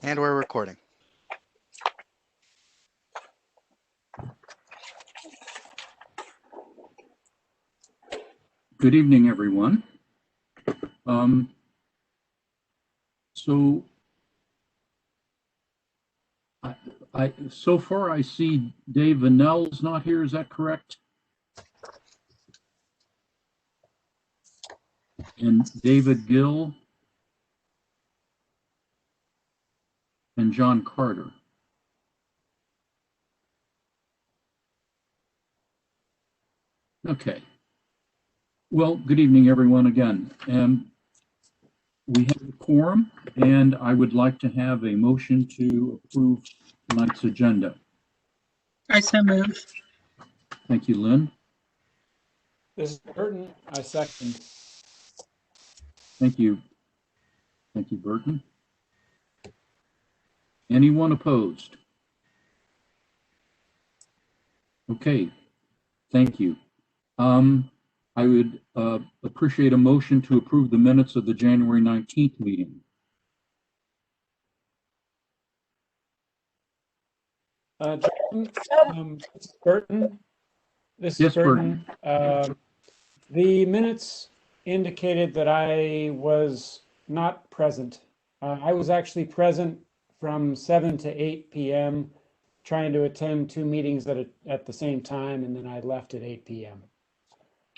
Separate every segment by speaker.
Speaker 1: And we're recording.
Speaker 2: Good evening, everyone. So far I see Dave Vanell's not here. Is that correct? And David Gill and John Carter. Okay. Well, good evening, everyone, again. We have a quorum, and I would like to have a motion to approve tonight's agenda.
Speaker 3: I so move.
Speaker 2: Thank you, Lynn.
Speaker 4: This is Burton. I second.
Speaker 2: Thank you. Thank you, Burton. Anyone opposed? Okay, thank you. I would appreciate a motion to approve the minutes of the January 19th meeting.
Speaker 4: This is Burton.
Speaker 2: Yes, Burton.
Speaker 4: The minutes indicated that I was not present. I was actually present from 7 to 8 p.m. trying to attend two meetings at the same time, and then I left at 8 p.m.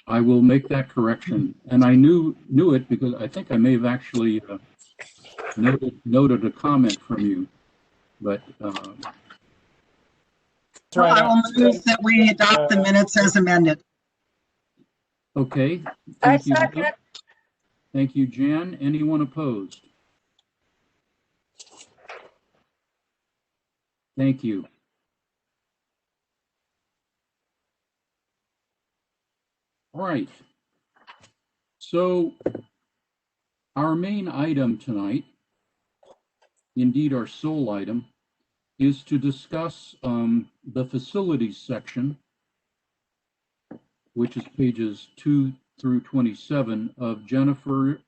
Speaker 2: I will make that correction, and I knew it because I think I may have actually noted a comment from you, but
Speaker 3: So I will move that we adopt the minutes as amended.
Speaker 2: okay. Thank you. Thank you, Jan. Anyone opposed? Thank you. All right. So our main item tonight, indeed our sole item, is to discuss the facilities section, which is pages 2 through 27 of Jennifer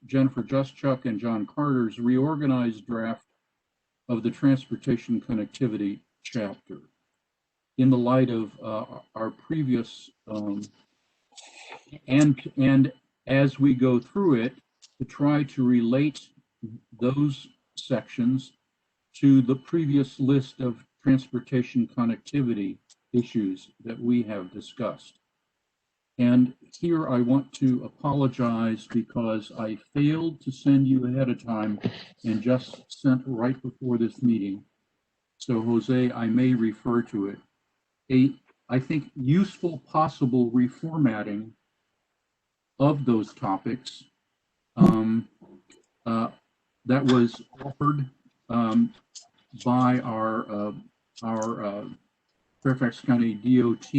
Speaker 2: Juszczyk and John Carter's reorganized draft of the transportation connectivity chapter. In the light of our previous and as we go through it, to try to relate those sections to the previous list of transportation connectivity issues that we have discussed. And here I want to apologize because I failed to send you ahead of time and just sent right before this meeting. So Jose, I may refer to it. I think useful possible reformatting of those topics that was offered by our Fairfax County DOT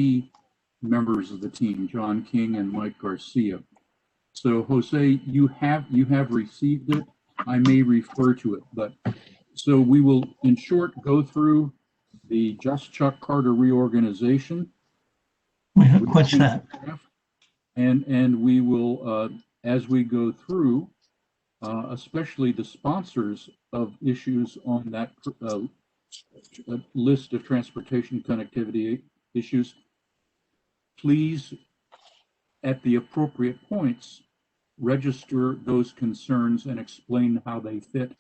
Speaker 2: members of the team, John King and Mike Garcia. So Jose, you have received it. I may refer to it, but so we will, in short, go through the Juszczyk Carter reorganization.
Speaker 5: What's that?
Speaker 2: And we will, as we go through, especially the sponsors of issues on that list of transportation connectivity issues, please, at the appropriate points, register those concerns and explain how they fit,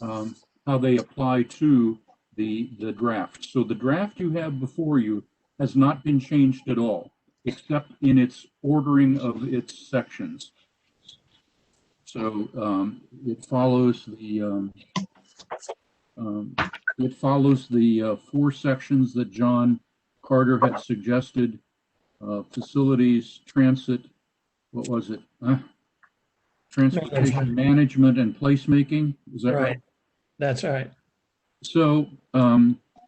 Speaker 2: how they apply to the draft. So the draft you have before you has not been changed at all, except in its ordering of its sections. So it follows the four sections that John Carter had suggested: facilities, transit, what was it? Transportation management and placemaking. Is that right?
Speaker 5: That's right.
Speaker 2: So,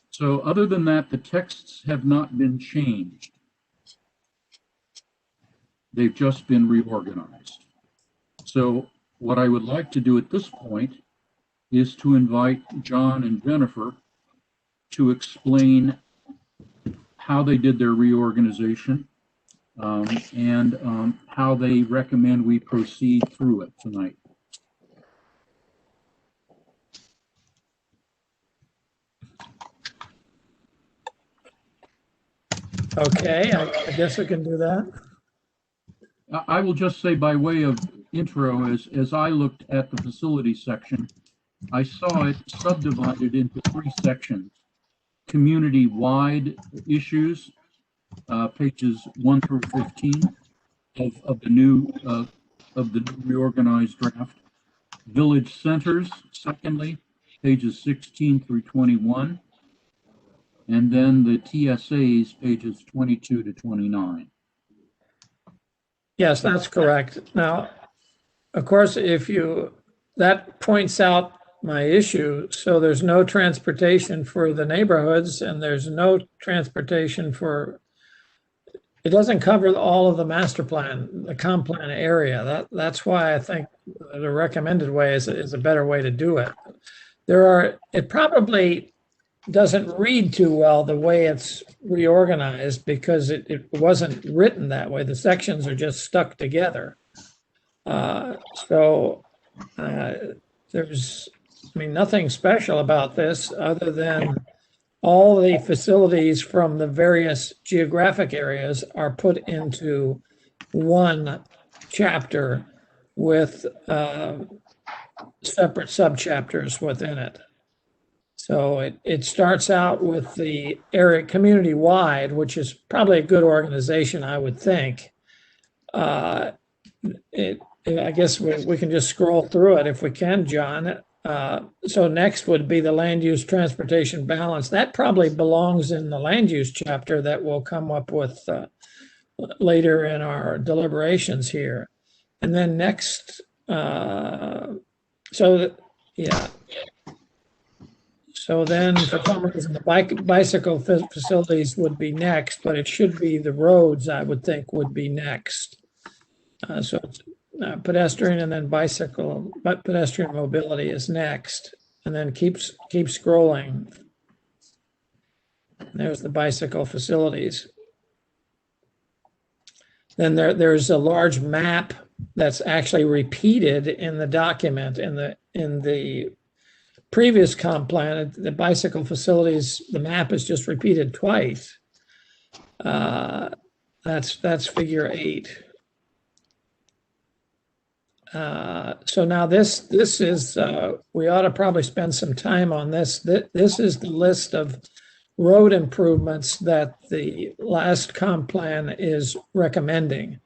Speaker 2: so other than that, the texts have not been changed. They've just been reorganized. So what I would like to do at this point is to invite John and Jennifer to explain how they did their reorganization and how they recommend we proceed through it tonight.
Speaker 5: Okay, I guess we can do that.
Speaker 2: I will just say by way of intro, as I looked at the facility section, I saw it subdivided into three sections. Community-wide issues, pages 1 through 15 of the new reorganized draft. Village centers, secondly, pages 16 through 21. And then the TSAs, pages 22 to 29.
Speaker 5: Yes, that's correct. Now, of course, that points out my issue. So there's no transportation for the neighborhoods and there's no transportation it doesn't cover all of the master plan, the comp plan area. That's why I think the recommended way is a better way to do it. It probably doesn't read too well the way it's reorganized because it wasn't written that way. The sections are just stuck together. There's, nothing special about this other than all the facilities from the various geographic areas are put into one chapter with separate subchapters within it. So it starts out with the area community-wide, which is probably a good organization, I would think. I guess we can just scroll through it if we can, John. So next would be the land use transportation balance. That probably belongs in the land use chapter that we'll come up with later in our deliberations here. And then next, So then for some reason, the bicycle facilities would be next, but it should be the roads, I would think, would be next. So it's pedestrian and then bicycle, but pedestrian mobility is next. And then keep scrolling. There's the bicycle facilities. Then there's a large map that's actually repeated in the document in the previous comp plan. The bicycle facilities, the map is just repeated twice. That's figure 8. So now this is, we ought to probably spend some time on this. This is the list of road improvements that the last comp plan is recommending.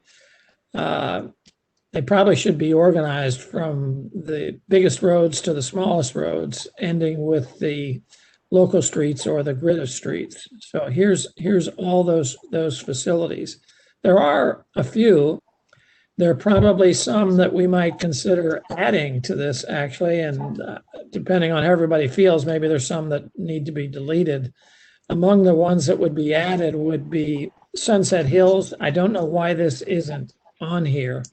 Speaker 5: They probably should be organized from the biggest roads to the smallest roads, ending with the local streets or the grid of streets. So here's all those facilities. There are a few. There are probably some that we might consider adding to this, actually, and depending on how everybody feels, maybe there's some that need to be deleted. Among the ones that would be added would be Sunset Hills. I don't know why this isn't on here,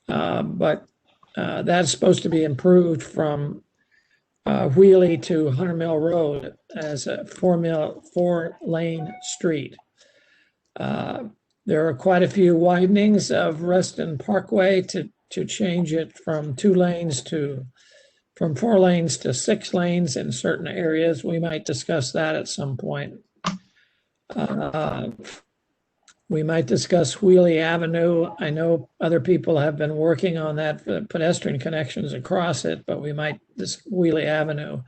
Speaker 5: but that's supposed to be improved from Wheelie to Hunter Mill Road as a 4-lane street. There are quite a few widenings of Reston Parkway to change it from 4 lanes to 6 lanes in certain areas. We might discuss that at some point. We might discuss Wheelie Avenue. I know other people have been working on that for the pedestrian connections across it, but we might Wheelie Avenue.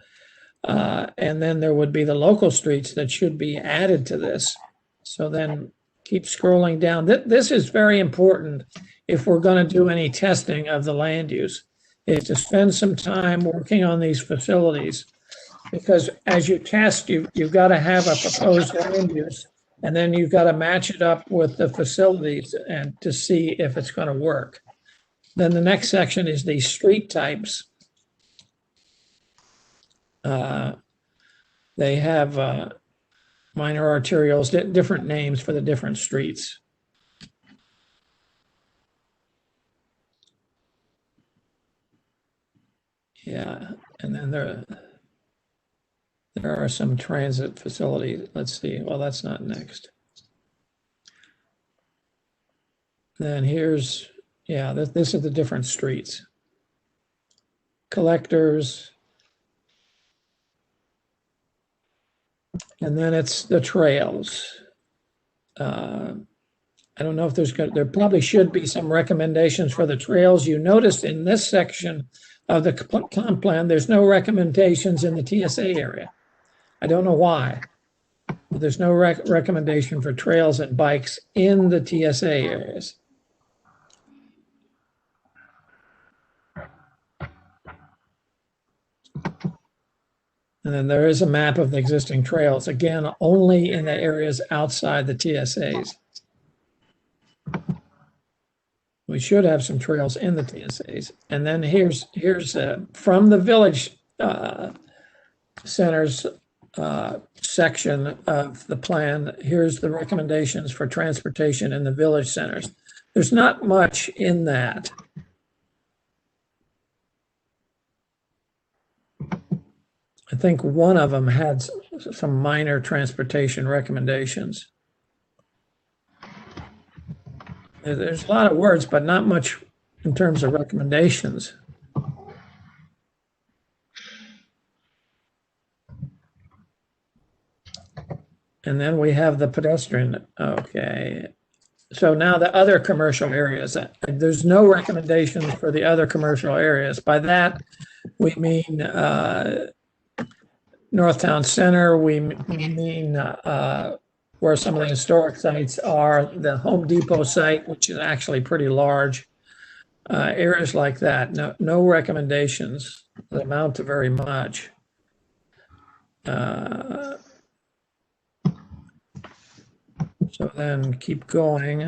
Speaker 5: And then there would be the local streets that should be added to this. So then keep scrolling down. This is very important if we're going to do any testing of the land use, is to spend some time working on these facilities. Because as you test, you've got to have a proposed land use, and then you've got to match it up with the facilities and to see if it's going to work. Then the next section is these street types. They have minor arterials, different names for the different streets. Yeah, and then there are some transit facilities. Let's see. Well, that's not next. Then here's, yeah, this is the different streets. Collectors. And then it's the trails. I don't know if there probably should be some recommendations for the trails. You noticed in this section of the comp plan, there's no recommendations in the TSA area. I don't know why. But there's no recommendation for trails and bikes in the TSA areas. And then there is a map of the existing trails, again, only in the areas outside the TSAs. We should have some trails in the TSAs. And then here's from the village centers section of the plan, here's the recommendations for transportation in the village centers. There's not much in that. I think one of them had some minor transportation recommendations. There's a lot of words, but not much in terms of recommendations. And then we have the pedestrian. Okay. So now the other commercial areas, there's no recommendations for the other commercial areas. By that, we mean Northtown Center, we mean where some of the historic sites are, the Home Depot site, which is actually pretty large, areas like that. No recommendations that amount to very much. So then keep going.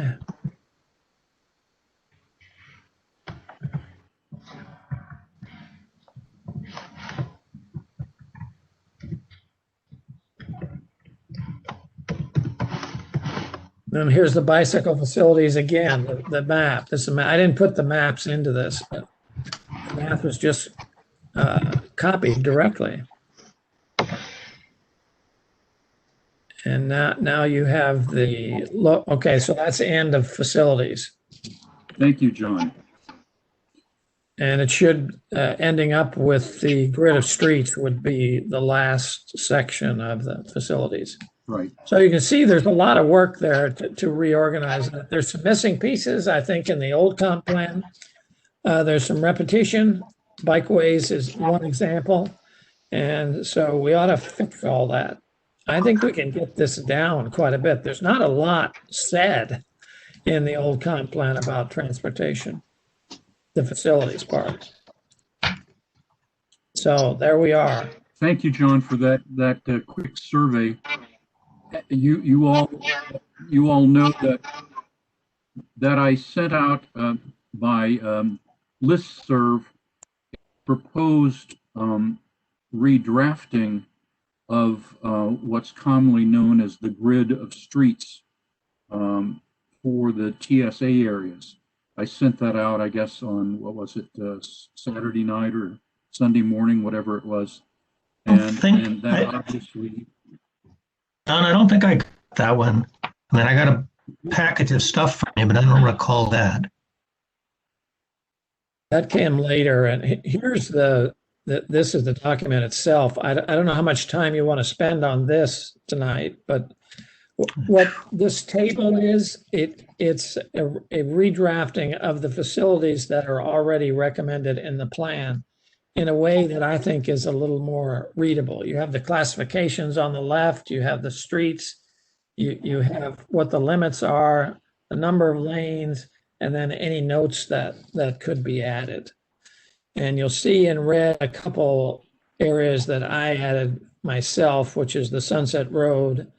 Speaker 5: And here's the bicycle facilities again, the map. I didn't put the maps into this, but the map was just copied directly. And now you have okay, so that's the end of facilities.
Speaker 2: Thank you, John.
Speaker 5: And it should, ending up with the grid of streets would be the last section of the facilities.
Speaker 2: Right.
Speaker 5: So you can see there's a lot of work there to reorganize it. There's some missing pieces, I think, in the old comp plan. There's some repetition. Bikeways is one example. And so we ought to fix all that. I think we can get this down quite a bit. There's not a lot said in the old comp plan about transportation, the facilities part. So there we are.
Speaker 2: Thank you, John, for that quick survey. You all know that I sent out by listserv proposed redrafting of what's commonly known as the grid of streets for the TSA areas. I sent that out, I guess, on, what was it, Saturday night or Sunday morning, whatever it was. And that obviously...
Speaker 1: Don, I don't think I got that one. I mean, I got a package of stuff from you, but I don't recall that.
Speaker 5: That came later, and here's this is the document itself. I don't know how much time you want to spend on this tonight, but what this table is, it's a redrafting of the facilities that are already recommended in the plan in a way that I think is a little more readable. You have the classifications on the left, you have the streets, you have what the limits are, the number of lanes, and then any notes that could be added. And you'll see in red a couple areas that I added myself, which is the Sunset Road.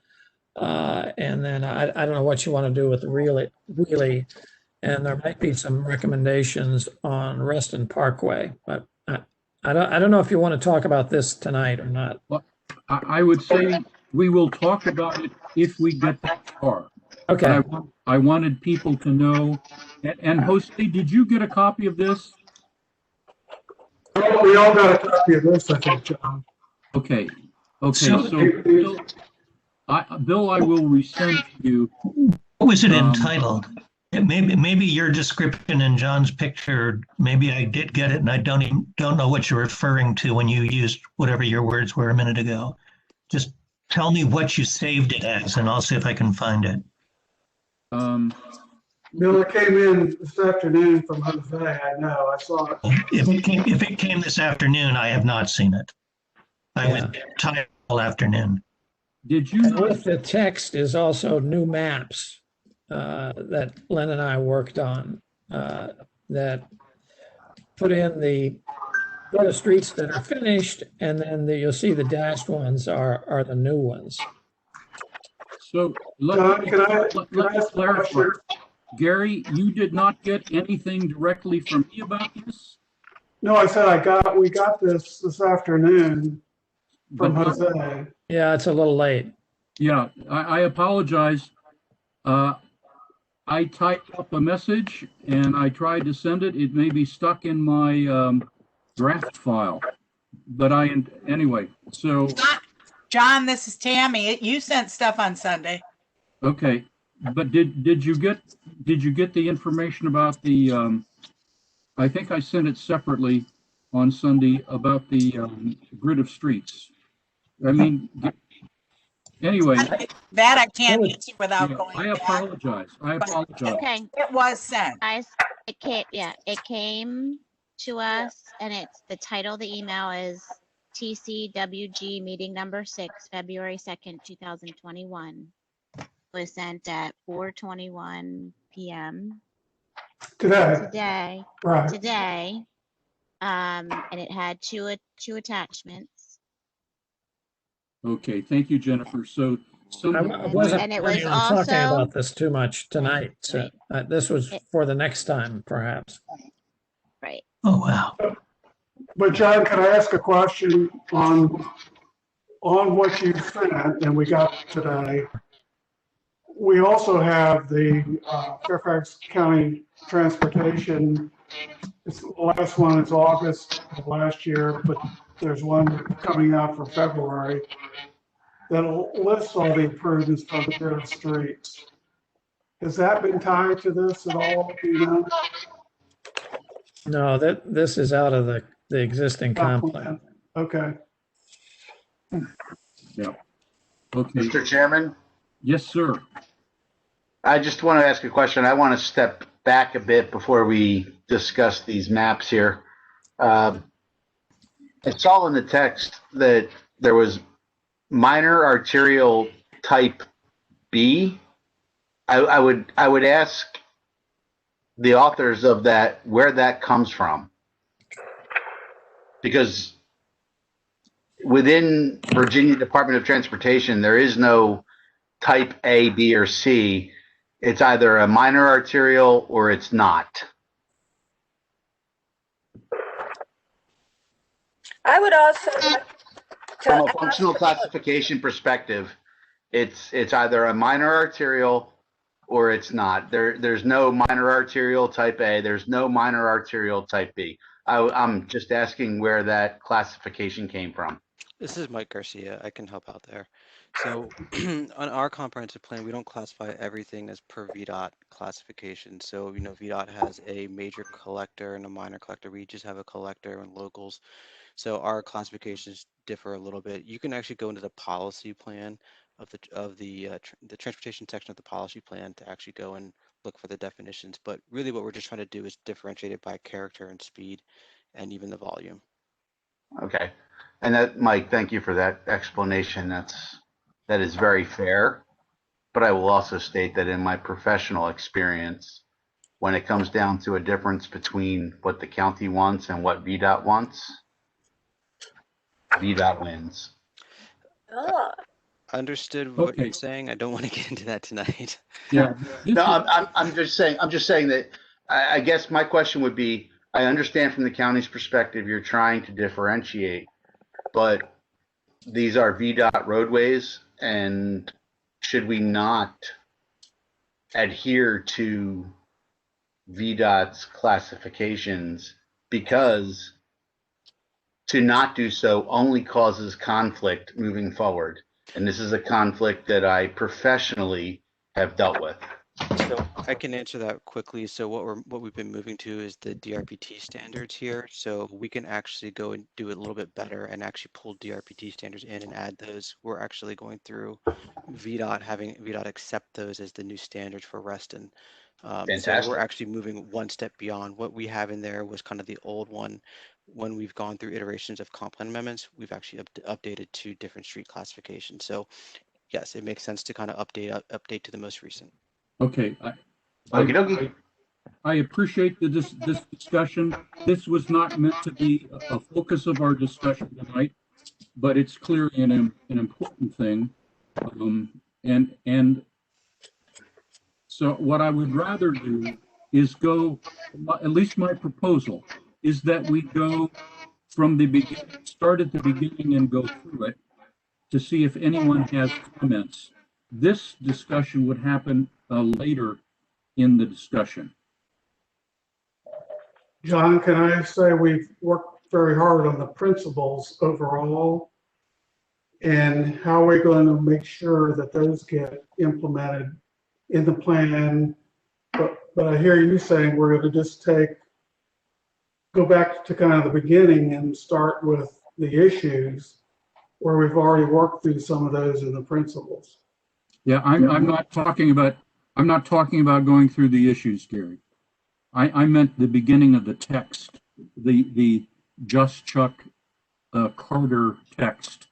Speaker 5: And then I don't know what you want to do with the Wheelie. And there might be some recommendations on Reston Parkway, but I don't know if you want to talk about this tonight or not.
Speaker 2: Well, I would say we will talk about it if we get that far.
Speaker 5: Okay.
Speaker 2: I wanted people to know. And Jose, did you get a copy of this?
Speaker 6: We all got a copy of this, I think, John.
Speaker 2: Okay. So Bill, I will resend to you.
Speaker 1: What was it entitled? Maybe your description and John's picture, maybe I did get it and I don't know what you're referring to when you used whatever your words were a minute ago. Just tell me what you saved it as and I'll see if I can find it.
Speaker 6: No, it came in this afternoon from Jose. I know, I saw it.
Speaker 1: If it came this afternoon, I have not seen it. I was tired all afternoon.
Speaker 2: Did you
Speaker 5: And with the text is also new maps that Len and I worked on that put in the streets that are finished, and then you'll see the dashed ones are the new ones.
Speaker 2: So
Speaker 6: John, can I
Speaker 2: let me
Speaker 6: ask a
Speaker 2: clarify.
Speaker 6: question?
Speaker 2: Gary, you did not get anything directly from me about this?
Speaker 6: No, I said we got this afternoon from
Speaker 2: But
Speaker 6: Jose.
Speaker 5: Yeah, it's a little late.
Speaker 2: yeah, I apologize. I typed up a message and I tried to send it. It may be stuck in my draft file. But anyway, so.
Speaker 7: John, this is Tammy. You sent stuff on Sunday.
Speaker 2: Okay, but did you get the information about the I think I sent it separately on Sunday about the grid of streets. I mean, anyway.
Speaker 7: That I can't answer without
Speaker 2: Yeah,
Speaker 7: going
Speaker 2: I
Speaker 7: back.
Speaker 2: apologize.
Speaker 8: Okay.
Speaker 7: It was sent.
Speaker 8: It came to us, and it's the title of the email is TCWG meeting number 6, February 2nd, 2021. It was sent at 4:21 p.m.
Speaker 6: Today. Right.
Speaker 8: Today. And it had two attachments.
Speaker 2: Okay, thank you, Jennifer. So
Speaker 5: I wasn't
Speaker 8: And it
Speaker 5: planning
Speaker 8: was
Speaker 5: on talking
Speaker 8: also-
Speaker 5: about this too much tonight. So this was for the next time, perhaps.
Speaker 8: Right.
Speaker 1: Oh, wow.
Speaker 6: But John, can I ask a question on what you sent and we got today? We also have the Fairfax County Transportation. The last one is August of last year, but there's one coming out for February that'll list all the improvements from the grid of streets. Has that been tied to this at all? Do you know?
Speaker 5: No, this is out of the existing comp plan.
Speaker 6: Okay.
Speaker 2: yeah. Okay.
Speaker 9: Mr. Chairman,
Speaker 2: Yes, sir.
Speaker 9: I just want to ask a question. I want to step back a bit before we discuss these maps here. It's all in the text that there was minor arterial type B. I would ask the authors of that where that comes from, because within Virginia Department of Transportation there is no type A, B, or C. It's either a minor arterial or it's not.
Speaker 10: I would also like
Speaker 9: From a
Speaker 10: to
Speaker 9: functional classification perspective, it's either a minor arterial or it's not. There's no minor arterial type A. There's no minor arterial type B. I'm just asking where that classification came from.
Speaker 11: This is Mike Garcia. I can help out there. So on our comprehensive plan, we don't classify everything as per VDOT classification. So, VDOT has a major collector and a minor collector. We just have a collector and locals. So our classifications differ a little bit. You can actually go into the policy plan of the transportation section of the policy plan to actually go and look for the definitions. But really what we're just trying to do is differentiate it by character and speed and even the volume.
Speaker 9: Okay. And that, Mike, thank you for that explanation. That is very fair. But I will also state that in my professional experience, when it comes down to a difference between what the county wants and what VDOT wants, VDOT wins.
Speaker 11: Understood what you're saying. I don't want to get into that tonight.
Speaker 2: Yeah.
Speaker 9: No, I'm just saying that I guess my question would be, I understand from the county's perspective, you're trying to differentiate, but these are VDOT roadways, and should we not adhere to VDOT's classifications, because to not do so only causes conflict moving forward. And this is a conflict that I professionally have dealt with.
Speaker 11: So I can answer that quickly. So what we've been moving to is the DRPT standards here. So we can actually go and do it a little bit better and actually pull DRPT standards in and add those. We're actually going through VDOT, having VDOT accept those as the new standards for Reston. So we're
Speaker 9: Fantastic.
Speaker 11: actually moving one step beyond. What we have in there was kind of the old one. When we've gone through iterations of comp plan amendments, we've actually updated to different street classifications. So yes, it makes sense to kind of update to the most recent.
Speaker 2: Okay,
Speaker 9: Okie dokie.
Speaker 2: I appreciate this discussion. This was not meant to be a focus of our discussion tonight, but it's clearly an important thing. And so what I would rather do is go, at least my proposal, is that we go from the beginning, start at the beginning and go through it to see if anyone has comments. This discussion would happen later in the discussion.
Speaker 6: John, can I say we've worked very hard on the principles overall? And how are we going to make sure that those get implemented in the plan? But I hear you saying we're going to just go back to kind of the beginning and start with the issues where we've already worked through some of those in the principles.
Speaker 2: Yeah, I'm not talking about going through the issues, Gary. I meant the beginning of the text, the Just Chuck Carter text,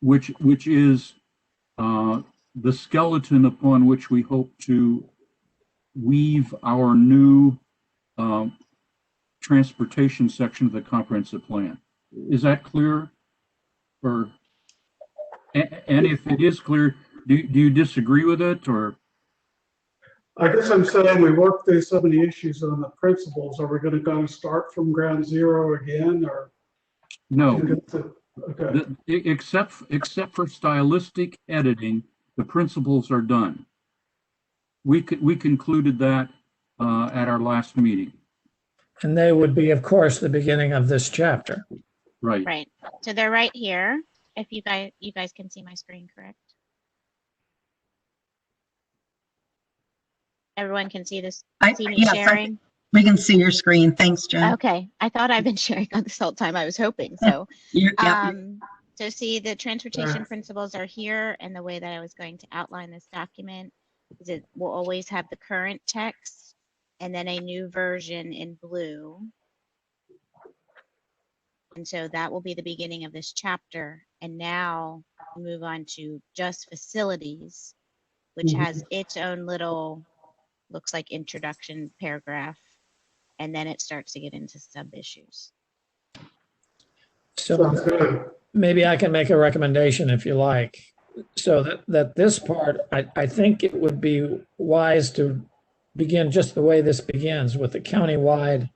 Speaker 2: which is the skeleton upon which we hope to weave our new transportation section of the comprehensive plan. Is that clear? Or and if it is clear, do you disagree with it, or?
Speaker 6: I guess I'm saying we worked through so many issues on the principles. Are we going to go start from ground zero again, or
Speaker 2: No?
Speaker 6: Okay.
Speaker 2: Except for stylistic editing, the principles are done. We concluded that at our last meeting.
Speaker 5: And they would be, of course, the beginning of this chapter.
Speaker 2: Right.
Speaker 8: Right. So they're right here. If you guys can see my screen, correct? Everyone can see this, see me
Speaker 3: yes,
Speaker 8: sharing?
Speaker 3: We can see your screen. Thanks, Jen.
Speaker 8: Okay. I thought I've been sharing on this whole time. I was hoping so. So see, the transportation principles are here, and the way that I was going to outline this document is it will always have the current text and then a new version in blue. And so that will be the beginning of this chapter. And now we move on to just facilities, which has its own little, looks like introduction paragraph. And then it starts to get into sub issues.
Speaker 5: So maybe I can make a recommendation if you like. So that this part, I think it would be wise to begin just the way this begins, with the county-wide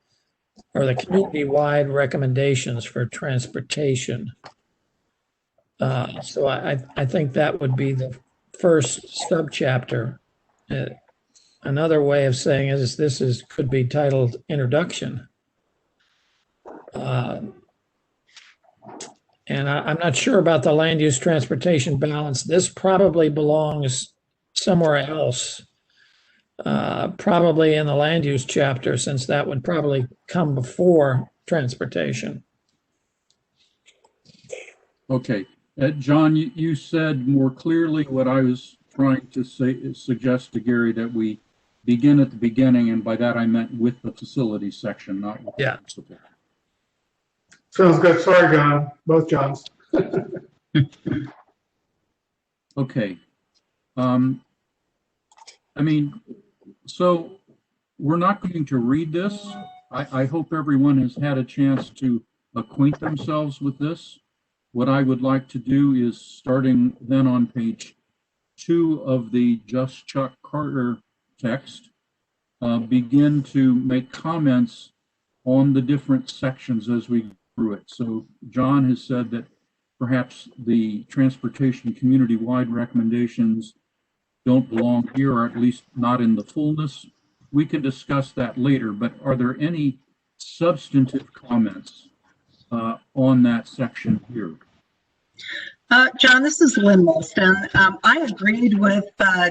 Speaker 5: or the community-wide recommendations for transportation. So I think that would be the first subchapter. Another way of saying it is this could be titled Introduction. And I'm not sure about the land use transportation balance. This probably belongs somewhere else, probably in the land use chapter, since that would probably come before transportation.
Speaker 2: Okay, John, you said more clearly what I was trying to suggest to Gary, that we begin at the beginning, and by that I meant with the facility section, not with the principal.
Speaker 6: Sounds good. Sorry, John. Both Johns.
Speaker 2: Okay. I mean, so we're not going to read this. I hope everyone has had a chance to acquaint themselves with this. What I would like to do is, starting then on page 2 of the Just Chuck Carter text, begin to make comments on the different sections as we go through it. So John has said that perhaps the transportation community-wide recommendations don't belong here, or at least not in the fullness. We can discuss that later, but are there any substantive comments on that section here?
Speaker 3: John, this is Lynn Wilson. I agreed with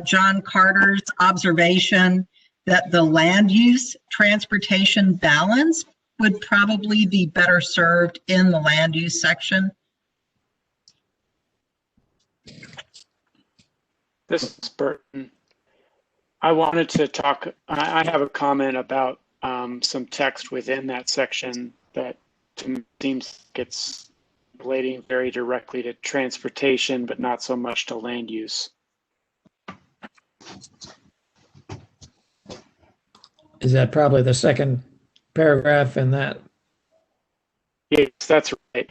Speaker 3: John Carter's observation that the land use transportation balance would probably be better served in the land use section.
Speaker 4: This is Burton. I wanted to talk, I have a comment about some text within that section that to me seems like it's relating very directly to transportation, but not so much to land use.
Speaker 5: Is that probably the second paragraph in that?
Speaker 4: Yes, that's right.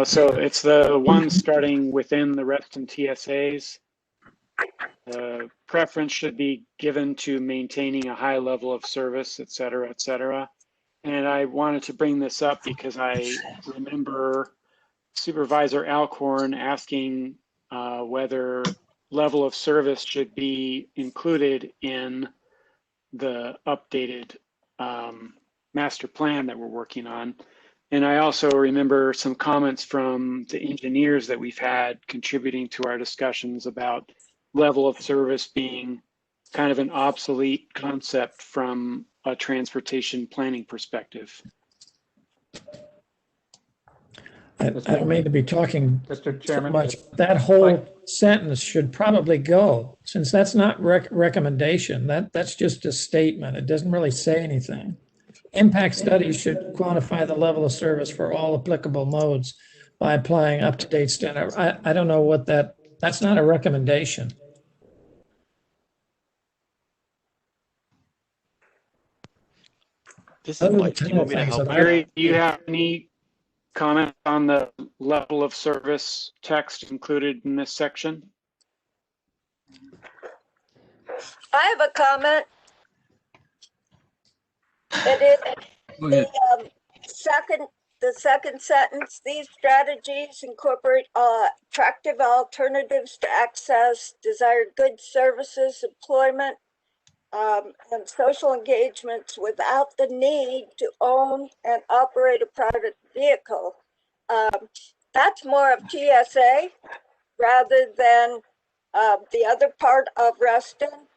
Speaker 4: So it's the one starting within the Reston TSAs. Preference should be given to maintaining a high level of service, et cetera, et cetera. And I wanted to bring this up because I remember Supervisor Alcorn asking whether level of service should be included in the updated master plan that we're working on. And I also remember some comments from the engineers that we've had contributing to our discussions about level of service being kind of an obsolete concept from a transportation planning perspective.
Speaker 5: I don't mean to be talking
Speaker 12: Mr.
Speaker 5: so
Speaker 12: Chairman,
Speaker 5: much. That whole sentence should probably go, since that's not recommendation. That's just a statement. It doesn't really say anything. Impact studies should quantify the level of service for all applicable modes by applying up-to-date standard. I don't know what that's not a recommendation.
Speaker 11: This is Mike. Do you want me to help?
Speaker 4: Gary, do you have any comment on the level of service text included in this section?
Speaker 10: I have a comment. It is the second sentence. These strategies incorporate attractive alternatives to access desired goods, services, employment, and social engagements without the need to own and operate a private vehicle. That's more of TSA rather than the other part of Reston.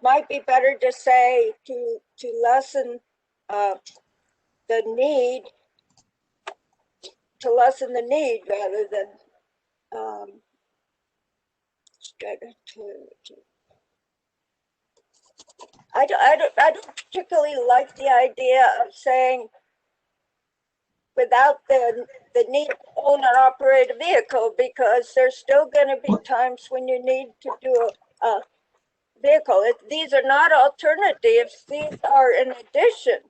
Speaker 10: Might be better to say to lessen the need, rather than I don't particularly like the idea of saying without the need to own and operate a vehicle, because there's still going to be times when you need to do a vehicle. These are not alternatives. These are in addition.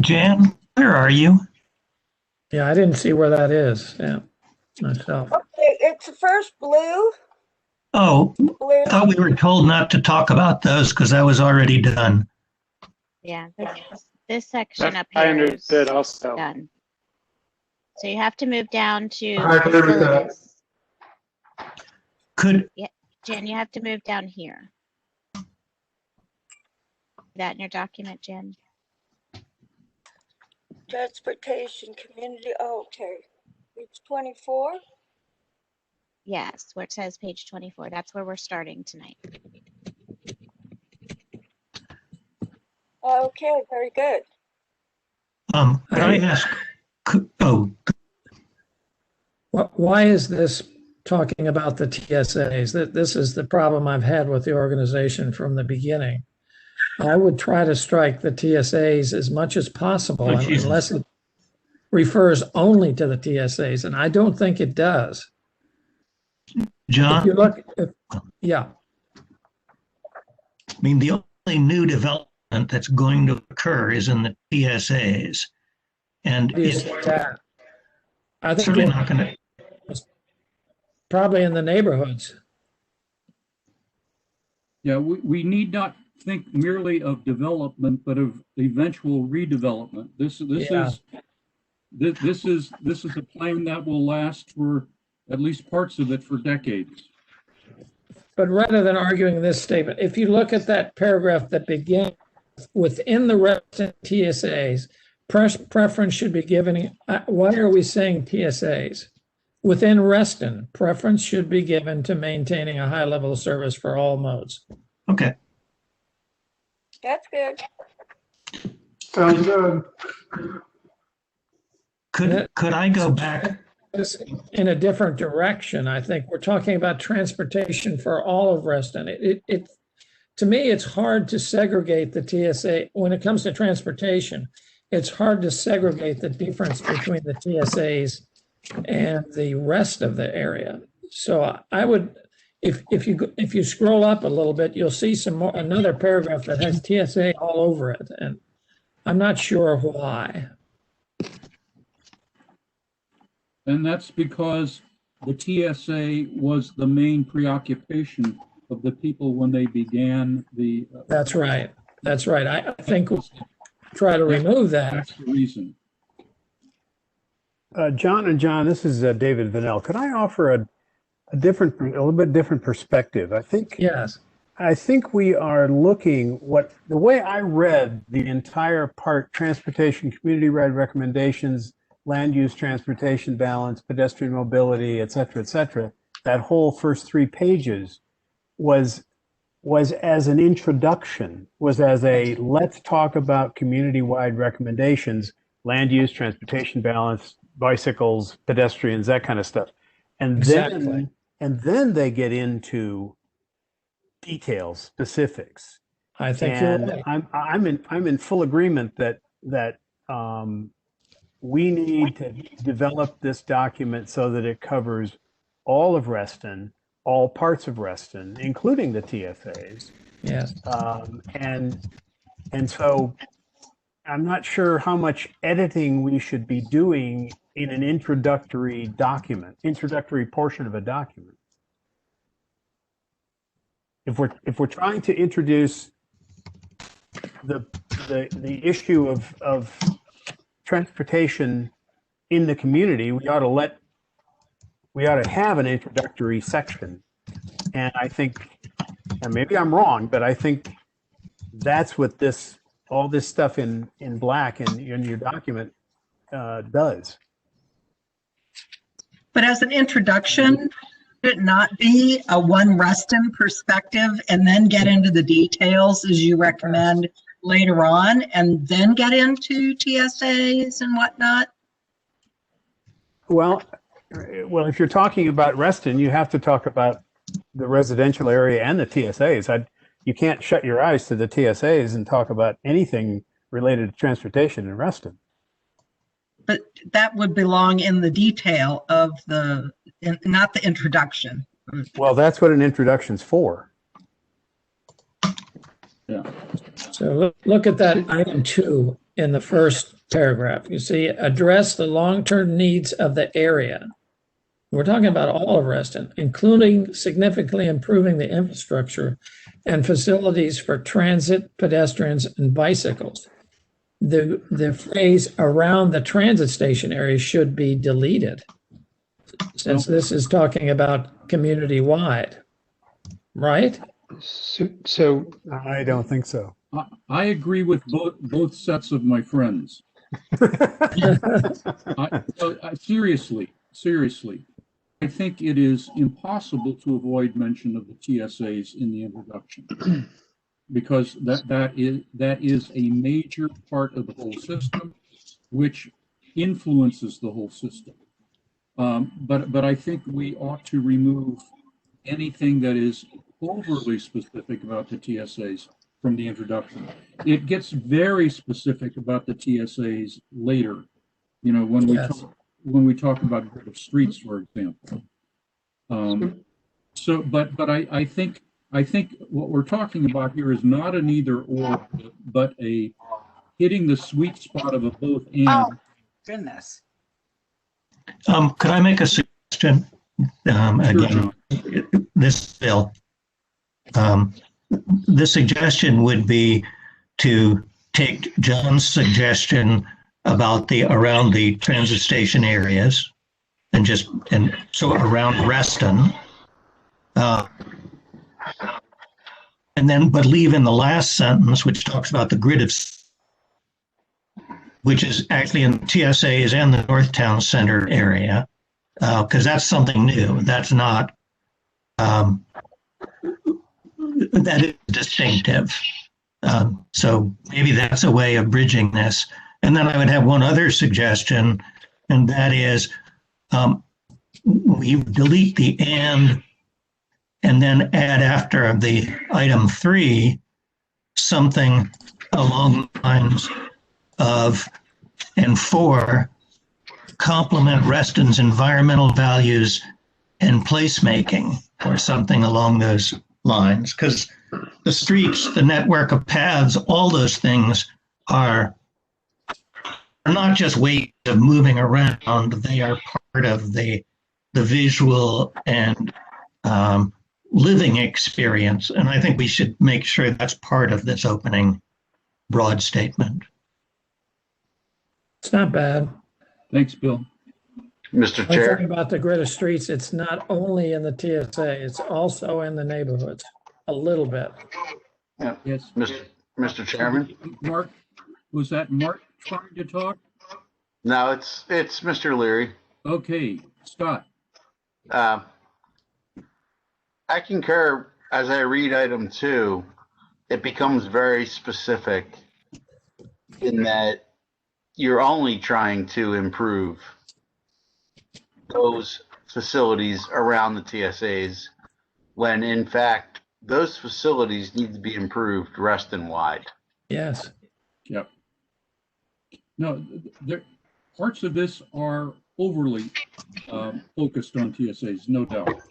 Speaker 1: Jan, where are you?
Speaker 5: Yeah, I didn't see where that is. Yeah, myself.
Speaker 10: Okay, it's the first blue.
Speaker 1: Oh, I thought we were told not to talk about those because I was already done.
Speaker 8: Yeah, this section up
Speaker 4: I
Speaker 8: here is
Speaker 4: understood also.
Speaker 8: done. So you have to move down to
Speaker 6: I agree with that.
Speaker 8: facilities.
Speaker 1: Could,
Speaker 8: Jen, you have to move down here. That in your document, Jen?
Speaker 10: Transportation, community, okay. Page 24.
Speaker 8: Yes, where it says page 24. That's where we're starting tonight.
Speaker 10: Okay, very good.
Speaker 1: could I ask,
Speaker 5: Why is this talking about the TSAs? That this is the problem I've had with the organization from the beginning. I would try to strike the TSAs as much as possible, unless it refers only to the TSAs, and I don't think it does.
Speaker 1: John?
Speaker 5: If you look, yeah.
Speaker 1: I mean, the only new development that's going to occur is in the TSAs. And it's
Speaker 5: I think
Speaker 1: certainly not going to.
Speaker 5: Probably in the neighborhoods.
Speaker 2: Yeah, we need not think merely of development, but of eventual redevelopment. This is a plan that will last for at least parts of it for decades.
Speaker 5: But rather than arguing this statement, if you look at that paragraph that begins within the Reston TSAs, preference should be given. Why are we saying TSAs? within Reston, preference should be given to maintaining a high level of service for all modes.
Speaker 1: Okay.
Speaker 10: That's good.
Speaker 6: Sounds good.
Speaker 1: Could I go back?
Speaker 5: In a different direction, I think we're talking about transportation for all of Reston. To me, it's hard to segregate the TSA when it comes to transportation. It's hard to segregate the difference between the TSAs and the rest of the area. So I would, if you scroll up a little bit, you'll see another paragraph that has TSA all over it, and I'm not sure why.
Speaker 2: And that's because the TSA was the main preoccupation of the people when they began the.
Speaker 5: That's right. That's right. I think we'll try to remove that.
Speaker 2: That's the reason.
Speaker 12: John and John, this is David Vanel. Could I offer a little bit different perspective?
Speaker 5: Yes.
Speaker 12: I think we are looking the way I read the entire part, transportation, community ride recommendations, land use, transportation balance, pedestrian mobility, et cetera, that whole first 3 pages was as an introduction, was as a let's talk about community-wide recommendations, land use, transportation balance, bicycles, pedestrians, that kind of stuff. And
Speaker 5: Exactly.
Speaker 12: then they get into details, specifics.
Speaker 5: I think
Speaker 12: And
Speaker 5: you're right.
Speaker 12: I'm in full agreement that we need to develop this document so that it covers all of Reston, all parts of Reston, including the TSAs.
Speaker 5: Yes.
Speaker 12: And so I'm not sure how much editing we should be doing in an introductory portion of a document. If we're trying to introduce the issue of transportation in the community, we ought to have an introductory section. And I think, and maybe I'm wrong, but I think that's what all this stuff in black in your document does.
Speaker 3: But as an introduction, should it not be a one Reston perspective and then get into the details as you recommend later on, and then get into TSAs and whatnot?
Speaker 12: Well, if you're talking about Reston, you have to talk about the residential area and the TSAs. You can't shut your eyes to the TSAs and talk about anything related to transportation in Reston.
Speaker 3: But that would belong in the detail of not the introduction.
Speaker 12: Well, that's what an introduction's for.
Speaker 2: Yeah.
Speaker 5: So look at that item 2 in the first paragraph. You see, address the long-term needs of the area. We're talking about all of Reston, including significantly improving the infrastructure and facilities for transit, pedestrians, and bicycles. The phrase around the transit station area should be deleted, since this is talking about community-wide, right?
Speaker 12: So I don't think so.
Speaker 2: I agree with both sets of my friends. Seriously, I think it is impossible to avoid mention of the TSAs in the introduction, because that is a major part of the whole system, which influences the whole system. But I think we ought to remove anything that is overly specific about the TSAs from the introduction. It gets very specific about the TSAs later, when we talk about grid of streets, for example. But I think what we're talking about here is not an either or, but a hitting the sweet spot of a both and.
Speaker 7: Oh, goodness.
Speaker 1: Could I make a suggestion? Again, this bill. The suggestion would be to take John's suggestion about around the transit station areas and so around Reston, but leave in the last sentence, which talks about the grid of, which is actually in TSAs and the North Town Center area, because that's something new. That's not, that is distinctive. So maybe that's a way of bridging this. And then I would have one other suggestion, and that is we delete the and then add after the item 3 something along the lines of, and 4, complement Reston's environmental values and placemaking, or something along those lines. Because the streets, the network of paths, all those things are not just ways of moving around, they are part of the visual and living experience. And I think we should make sure that's part of this opening broad statement.
Speaker 5: It's not bad.
Speaker 2: Thanks, Bill.
Speaker 9: Mr.
Speaker 5: The
Speaker 9: Chair.
Speaker 5: thing about the grid of streets, it's not only in the TSA, it's also in the neighborhoods, a little bit.
Speaker 9: Yeah.
Speaker 2: Yes.
Speaker 9: Mr. Chairman?
Speaker 2: Mark, was that Mark trying to talk?
Speaker 9: No, it's Mr. Leary.
Speaker 2: Okay, Scott.
Speaker 9: I concur. As I read item 2, it becomes very specific in that you're only trying to improve those facilities around the TSAs, when in fact those facilities need to be improved Reston-wide.
Speaker 5: Yes.
Speaker 2: Yep. No, parts of this are overly focused on TSAs, no doubt.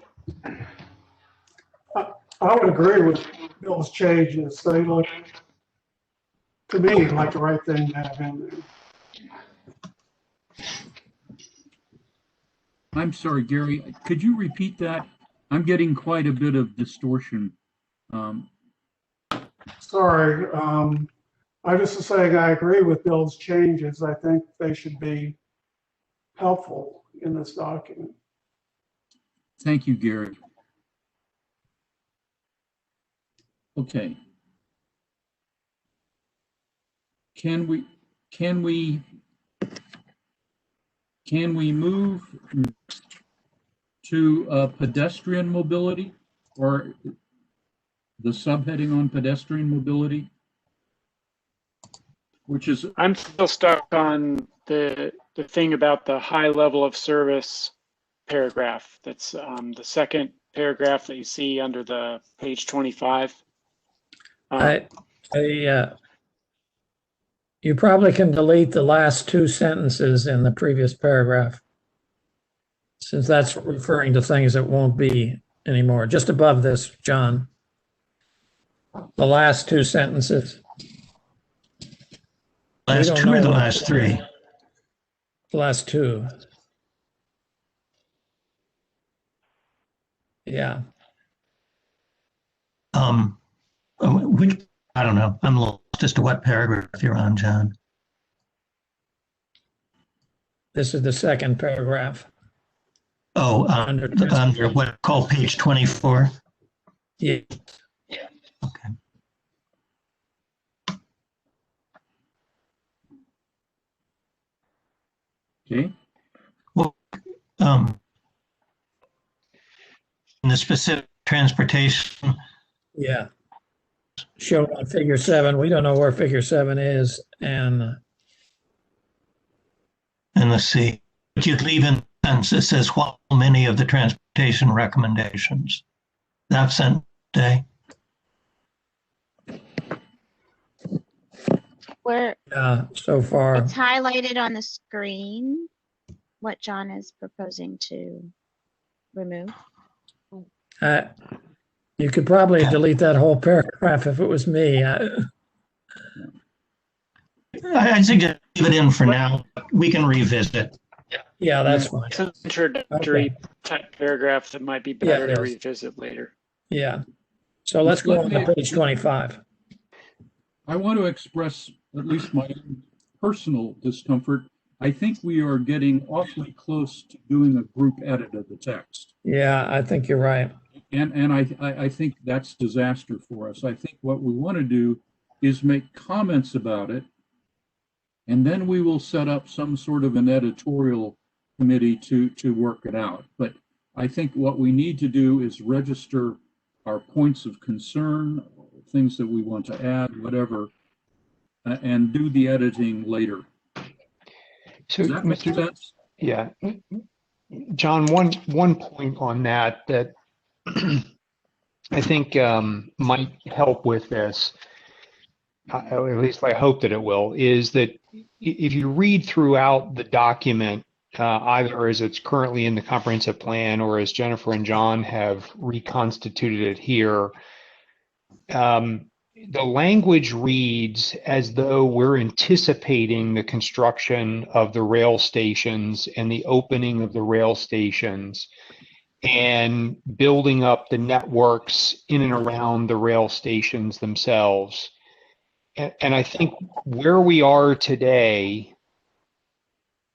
Speaker 6: I would agree with Bill's changes. They look, to me, like the right thing to have in there.
Speaker 2: I'm sorry, Gary, could you repeat that? I'm getting quite a bit of distortion.
Speaker 6: Sorry, I just was saying I agree with Bill's changes. I think they should be helpful in this document.
Speaker 2: Thank you, Gary. Okay. Can we move to pedestrian mobility, or the subheading on pedestrian mobility? Which is,
Speaker 4: I'm still stuck on the thing about the high level of service paragraph. That's the second paragraph that you see under the page 25.
Speaker 5: You probably can delete the last 2 sentences in the previous paragraph, since that's referring to things that won't be anymore. Just above this, John. The last 2 sentences.
Speaker 1: Last 2 or the last 3?
Speaker 5: The last 2. Yeah.
Speaker 1: Which, I don't know. I'm lost as to what paragraph you're on, John.
Speaker 5: This is the second paragraph.
Speaker 1: Oh, under what called page 24?
Speaker 5: Yeah.
Speaker 1: Okay.
Speaker 2: okay.
Speaker 1: Well, in the specific transportation.
Speaker 5: Yeah. Shown on figure 7. We don't know where figure 7 is, and
Speaker 1: let's see. But you'd leave in the sentence that says, while many of the transportation recommendations. That sentence, Day.
Speaker 8: Where
Speaker 5: so far
Speaker 8: it's highlighted on the screen, what John is proposing to remove.
Speaker 5: you could probably delete that whole paragraph if it was me.
Speaker 1: I suggest leave it in for now. We can revisit.
Speaker 5: Yeah, that's fine.
Speaker 4: It's an introductory type paragraph that might be better to revisit later.
Speaker 5: Yeah. So let's go on to page 25.
Speaker 2: I want to express at least my own personal discomfort. I think we are getting awfully close to doing a group edit of the text.
Speaker 5: Yeah, I think you're right.
Speaker 2: And I think that's disaster for us. I think what we want to do is make comments about it, and then we will set up some sort of an editorial committee to work it out. But I think what we need to do is register our points of concern, things that we want to add, whatever, and do the editing later.
Speaker 13: So,
Speaker 2: Does that make sense?
Speaker 13: Yeah, John, one point on that I think might help with this, at least I hope that it will, is that if you read throughout the document, either as it's currently in the comprehensive plan or as Jennifer and John have reconstituted it here, the language reads as though we're anticipating the construction of the rail stations and the opening of the rail stations and building up the networks in and around the rail stations themselves. And I think where we are today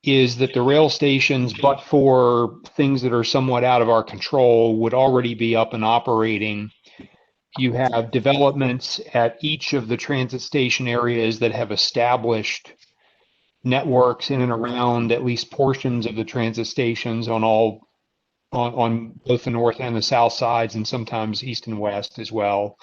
Speaker 13: is that the rail stations, but for things that are somewhat out of our control, would already be up and operating. You have developments at each of the transit station areas that have established networks in and around at least portions of the transit stations on both the north and the south sides, and sometimes east and west as well.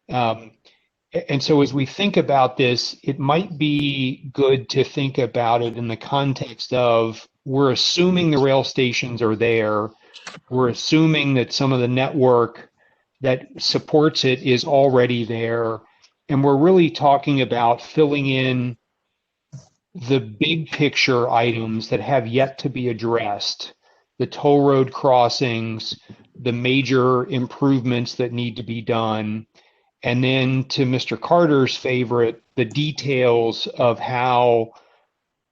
Speaker 13: And so as we think about this, it might be good to think about it in the context of, we're assuming the rail stations are there. We're assuming that some of the network that supports it is already there. And we're really talking about filling in the big picture items that have yet to be addressed, the toll road crossings, the major improvements that need to be done. And then, to Mr. Carter's favorite, the details of how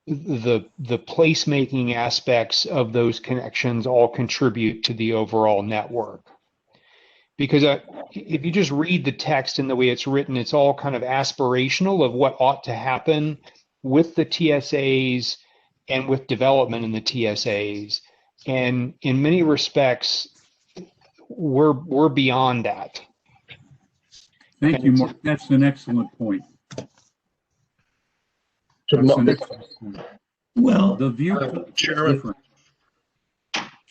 Speaker 13: the placemaking aspects of those connections all contribute to the overall network. Because if you just read the text and the way it's written, it's all kind of aspirational of what ought to happen with the TSAs and with development in the TSAs. And in many respects, we're beyond that.
Speaker 2: Thank you, Mark. That's an excellent point.
Speaker 1: Well,
Speaker 2: the view
Speaker 14: Chairman,
Speaker 2: different.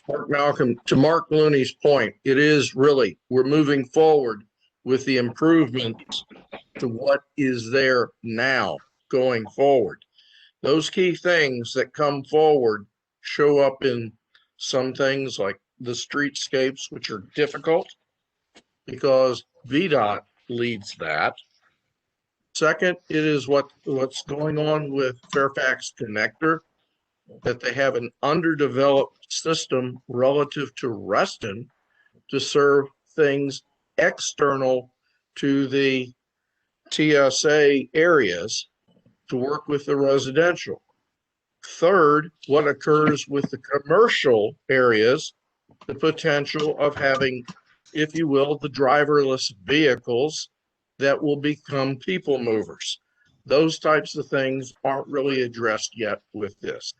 Speaker 14: Mark Malcolm, to Mark Looney's point, it is really, we're moving forward with the improvements to what is there now going forward. Those key things that come forward show up in some things like the streetscapes, which are difficult because VDOT leads that. Second, it is what's going on with Fairfax Connector, that they have an underdeveloped system relative to Reston to serve things external to the TSA areas to work with the residential. Third, what occurs with the commercial areas, the potential of having, if you will, the driverless vehicles that will become people movers. Those types of things aren't really addressed yet with this.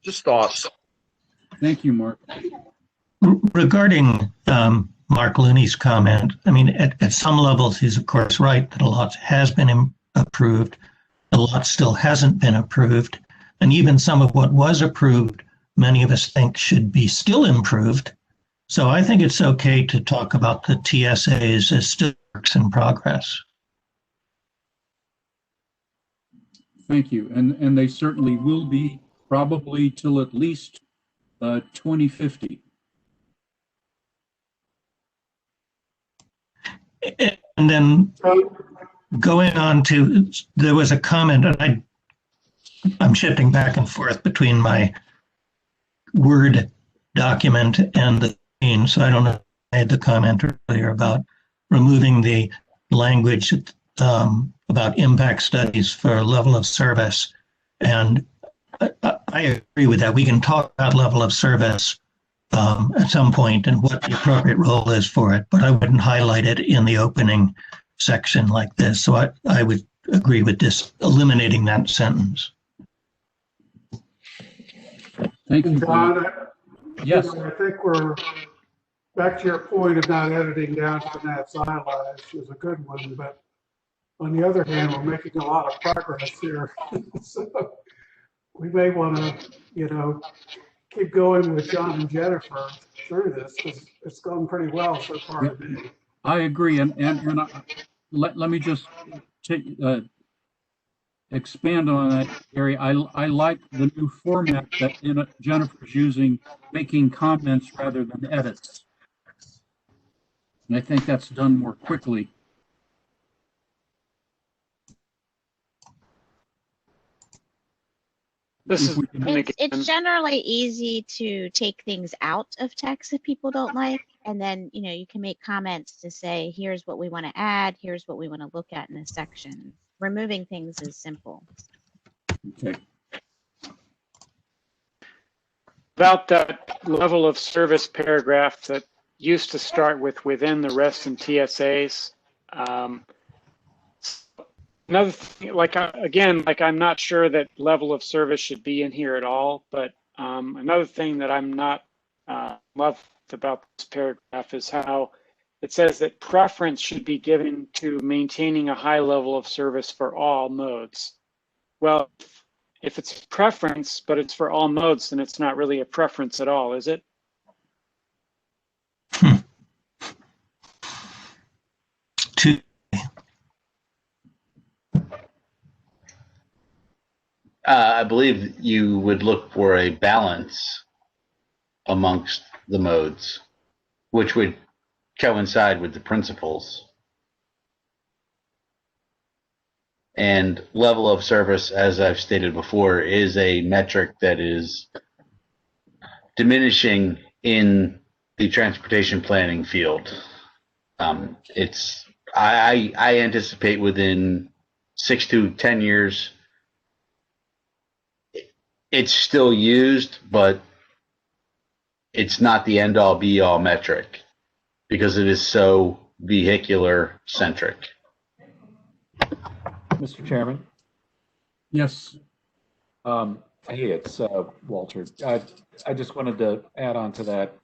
Speaker 14: Just thoughts.
Speaker 2: Thank you, Mark.
Speaker 1: Regarding Mark Looney's comment, I mean, at some levels, he's of course right that a lot has been approved, a lot still hasn't been approved, and even some of what was approved, many of us think should be still improved. So I think it's okay to talk about the TSAs as still works in progress.
Speaker 2: Thank you. And they certainly will be, probably till at least 2050.
Speaker 1: And then going on to, there was a comment, and I'm shifting back and forth between my Word document and the screen, so I don't know if I had the comment earlier about removing the language about impact studies for level of service. And I agree with that. We can talk about level of service at some point and what the appropriate role is for it, but I wouldn't highlight it in the opening section like this. So I would agree with this, eliminating that sentence.
Speaker 2: Thank you,
Speaker 6: John.
Speaker 2: Yes.
Speaker 6: I think we're back to your point of not editing down to that stylized is a good one, but on the other hand, we're making a lot of progress here. So we may want to, keep going with John and Jennifer through this because it's gone pretty well so far today.
Speaker 2: I agree, and let me just expand on that, Gary. I like the new format that Jennifer's using, making comments rather than edits. And I think that's done more quickly.
Speaker 8: It's generally easy to take things out of text if people don't like, and then you can make comments to say, here's what we want to add, here's what we want to look at in this section. Removing things is simple.
Speaker 2: Okay.
Speaker 4: About that level of service paragraph that used to start with within the Reston TSAs. Another thing, I'm not sure that level of service should be in here at all, but another thing that I'm not loved about this paragraph is how it says that preference should be given to maintaining a high level of service for all modes. Well, if it's preference, but it's for all modes, then it's not really a preference at all, is it?
Speaker 9: I believe you would look for a balance amongst the modes, which would coincide with the principles. And level of service, as I've stated before, is a metric that is diminishing in the transportation planning field. I anticipate within 6 to 10 years, it's still used, but it's not the end all be all metric because it is so vehicular centric.
Speaker 15: Mr. Chairman?
Speaker 2: Yes.
Speaker 15: Hey, it's Walter. I just wanted to add on to that.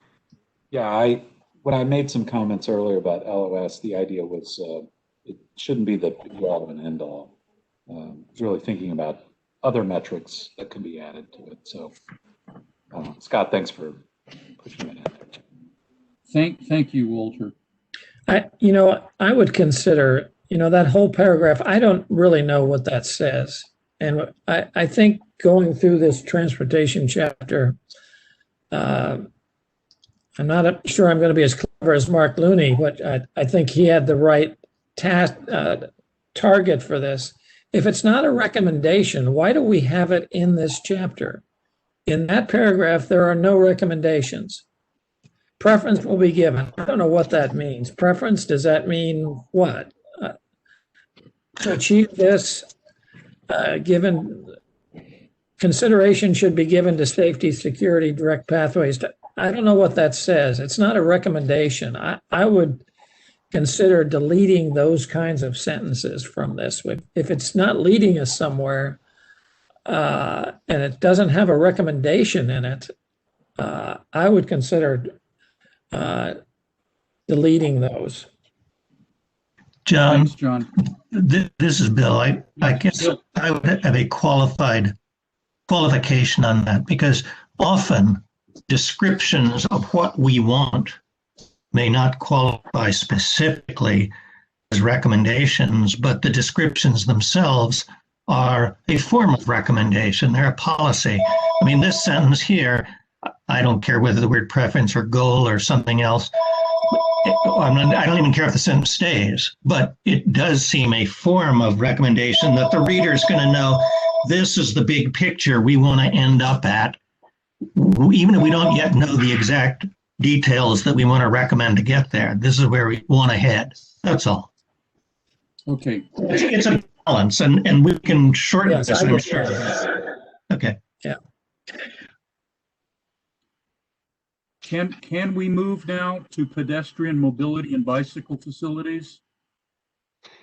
Speaker 15: Yeah, when I made some comments earlier about LOS, the idea was it shouldn't be the be all and end all. I was really thinking about other metrics that can be added to it. So, Scott, thanks for pushing that in there.
Speaker 2: Thank you, Walter.
Speaker 5: I would consider, that whole paragraph, I don't really know what that says. And I think going through this transportation chapter, I'm not sure I'm going to be as clever as Mark Looney, but I think he had the right target for this. If it's not a recommendation, why do we have it in this chapter? In that paragraph, there are no recommendations. Preference will be given. I don't know what that means. Preference, does that mean what? To achieve this, given consideration should be given to safety, security, direct pathways. I don't know what that says. It's not a recommendation. I would consider deleting those kinds of sentences from this. If it's not leading us somewhere and it doesn't have a recommendation in it, I would consider deleting those.
Speaker 1: John,
Speaker 2: Thanks, John.
Speaker 1: This is Bill. I guess I would have a qualification on that because often descriptions of what we want may not qualify specifically as recommendations, but the descriptions themselves are a form of recommendation. They're a policy. I mean, this sentence here, I don't care whether the word preference or goal or something else. I don't even care if the sentence stays, but it does seem a form of recommendation that the reader is going to know this is the big picture we want to end up at, even if we don't yet know the exact details that we want to recommend to get there. This is where we want to head. That's all.
Speaker 2: Okay.
Speaker 1: It's a balance, and we can shorten this, I'm sure. Okay.
Speaker 5: Yeah.
Speaker 2: Can we move now to pedestrian mobility and bicycle facilities?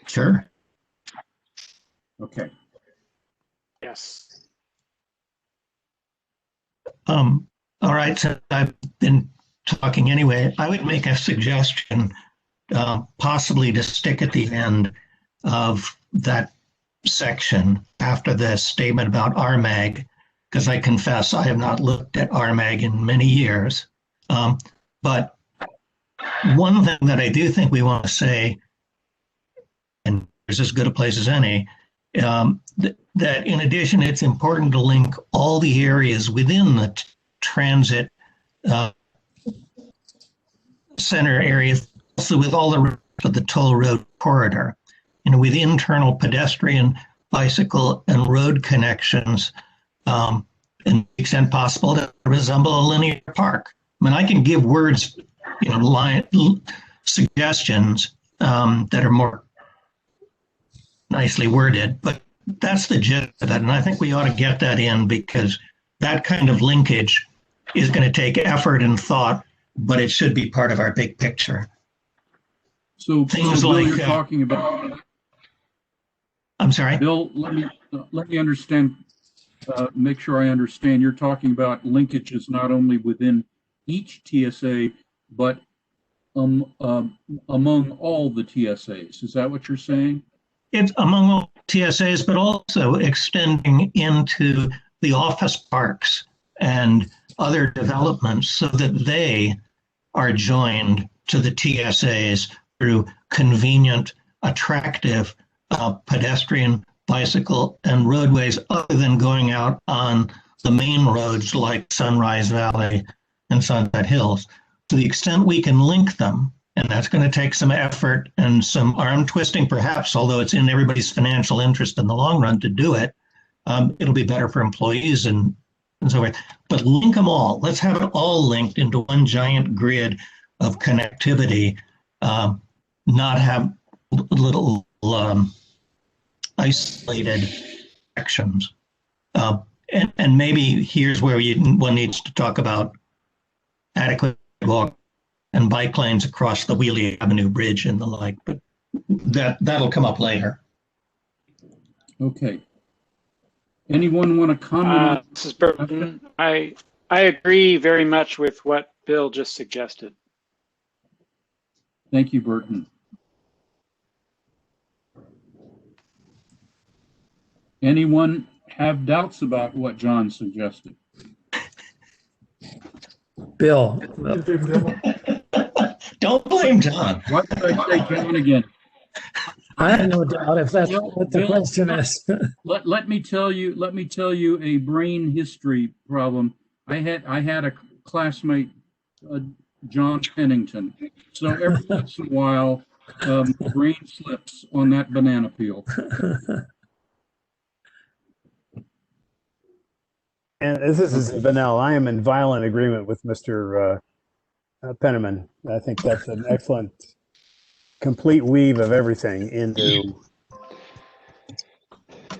Speaker 1: Sure.
Speaker 2: Okay.
Speaker 4: Yes.
Speaker 1: All right, so I've been talking anyway. I would make a suggestion, possibly to stick at the end of that section after the statement about RMAG, because I confess I have not looked at RMAG in many years. But one thing that I do think we want to say, and there's as good a place as any, that in addition, it's important to link all the areas within the transit center areas, also with all the rest of the toll road corridor, with internal pedestrian, bicycle, and road connections, in the extent possible, to resemble a linear park. I mean, I can give words, suggestions that are more nicely worded, but that's the gist of it. And I think we ought to get that in, because that kind of linkage is going to take effort and thought, but it should be part of our big picture.
Speaker 2: So
Speaker 1: things
Speaker 2: Bill,
Speaker 1: like
Speaker 2: you're talking about.
Speaker 1: I'm sorry,
Speaker 2: Bill. Let me understand. Make sure I understand. You're talking about linkages not only within each TSA, but among all the TSAs. Is that what you're saying?
Speaker 1: It's among all TSAs, but also extending into the office parks and other developments, so that they are joined to the TSAs through convenient, attractive pedestrian, bicycle, and roadways, other than going out on the main roads like Sunrise Valley and Sunset Hills. To the extent we can link them, and that's going to take some effort and some arm twisting perhaps, although it's in everybody's financial interest in the long run to do it, it'll be better for employees and so forth. But link them all. Let's have it all linked into one giant grid of connectivity, not have little isolated sections. And maybe here's where one needs to talk about adequate walk and bike lanes across the Wheelie Avenue Bridge and the like, but that'll come up later.
Speaker 2: Okay. Anyone want to comment?
Speaker 4: This is Burton. I agree very much with what Bill just suggested.
Speaker 2: Thank you, Burton. Anyone have doubts about what John suggested?
Speaker 5: Bill.
Speaker 1: Don't blame John.
Speaker 2: What did I say, John, again?
Speaker 5: I have no doubt if that's what the question is.
Speaker 2: Let me tell you a brain history problem. I had a classmate, John Pennington. So every once in a while, brain slips on that banana peel.
Speaker 12: And this is Vanel. I am in violent agreement with Mr. Penniman. I think that's an excellent, complete weave of everything into.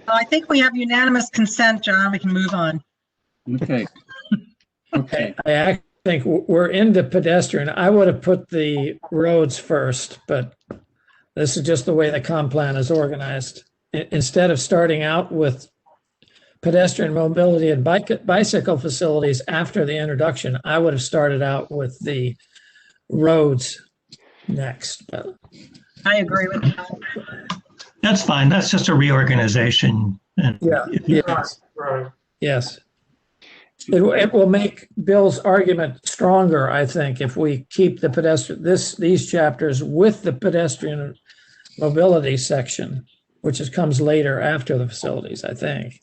Speaker 3: I think we have unanimous consent, John. We can move on.
Speaker 2: Okay. Okay.
Speaker 5: I actually think we're into pedestrian. I would have put the roads first, but this is just the way the comp plan is organized. Instead of starting out with pedestrian mobility and bicycle facilities after the introduction, I would have started out with the roads next.
Speaker 3: I agree with that.
Speaker 1: That's fine. That's just a reorganization. And
Speaker 5: Yes. Yes. It will make Bill's argument stronger, I think, if we keep the these chapters with the pedestrian mobility section, which comes later after the facilities, I think.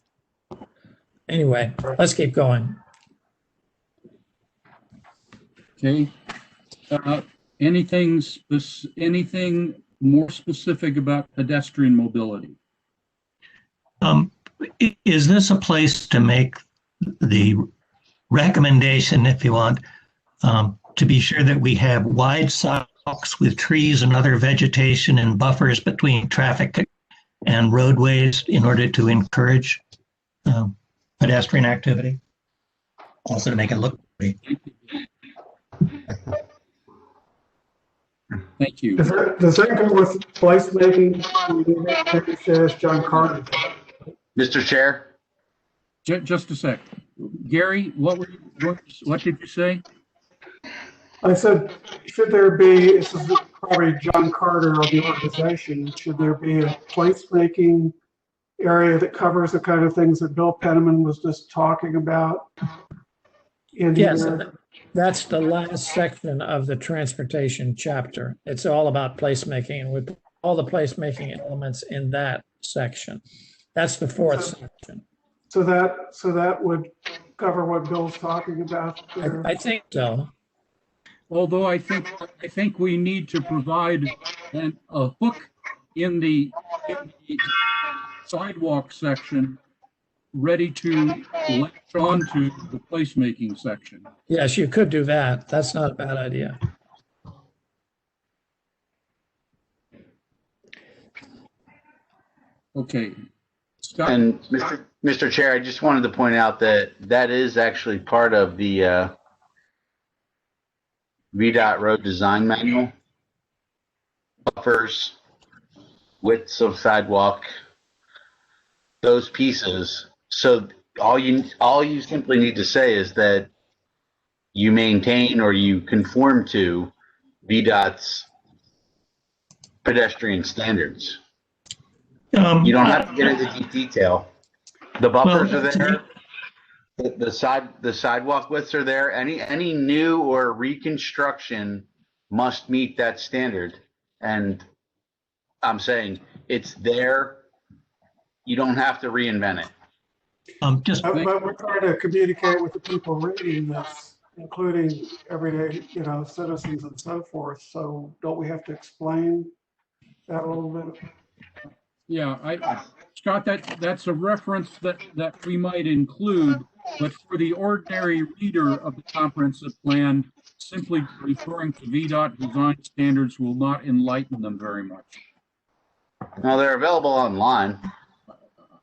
Speaker 5: Anyway, let's keep going.
Speaker 2: Okay. Anything more specific about pedestrian mobility?
Speaker 1: Is this a place to make the recommendation, if you want, to be sure that we have wide sidewalks with trees and other vegetation and buffers between traffic and roadways in order to encourage pedestrian activity? Also to make it look pretty.
Speaker 2: Thank you.
Speaker 6: Does that go with placemaking? Says John Carter.
Speaker 9: Mr. Chair?
Speaker 2: Just a sec. Gary, what did you say?
Speaker 6: I said, should there be, this is probably John Carter of the organization, should there be a placemaking area that covers the kind of things that Bill Penniman was just talking about in
Speaker 5: Yes,
Speaker 6: here?
Speaker 5: that's the last section of the transportation chapter. It's all about placemaking, and we put all the placemaking elements in that section. That's the fourth section.
Speaker 6: So that would cover what Bill's talking about there.
Speaker 5: I think so.
Speaker 2: Although I think we need to provide a hook in the sidewalk section ready to latch on to the placemaking section.
Speaker 5: Yes, you could do that. That's not a bad idea.
Speaker 2: Okay. Scott?
Speaker 9: And Mr. Chair, I just wanted to point out that that is actually part of the VDOT road design manual. Buffers, widths of sidewalk, those pieces. So all you simply need to say is that you maintain or you conform to VDOT's pedestrian standards. You don't have to get into deep detail. The buffers are there. The sidewalk widths are there. Any new or reconstruction must meet that standard. And I'm saying it's there. You don't have to reinvent it.
Speaker 6: But we're trying to communicate with the people reading this, including everyday, citizens and so forth. So don't we have to explain that a little bit?
Speaker 2: Yeah, Scott, that's a reference that we might include, but for the ordinary reader of the comprehensive plan, simply referring to VDOT design standards will not enlighten them very much.
Speaker 9: Well, they're available online,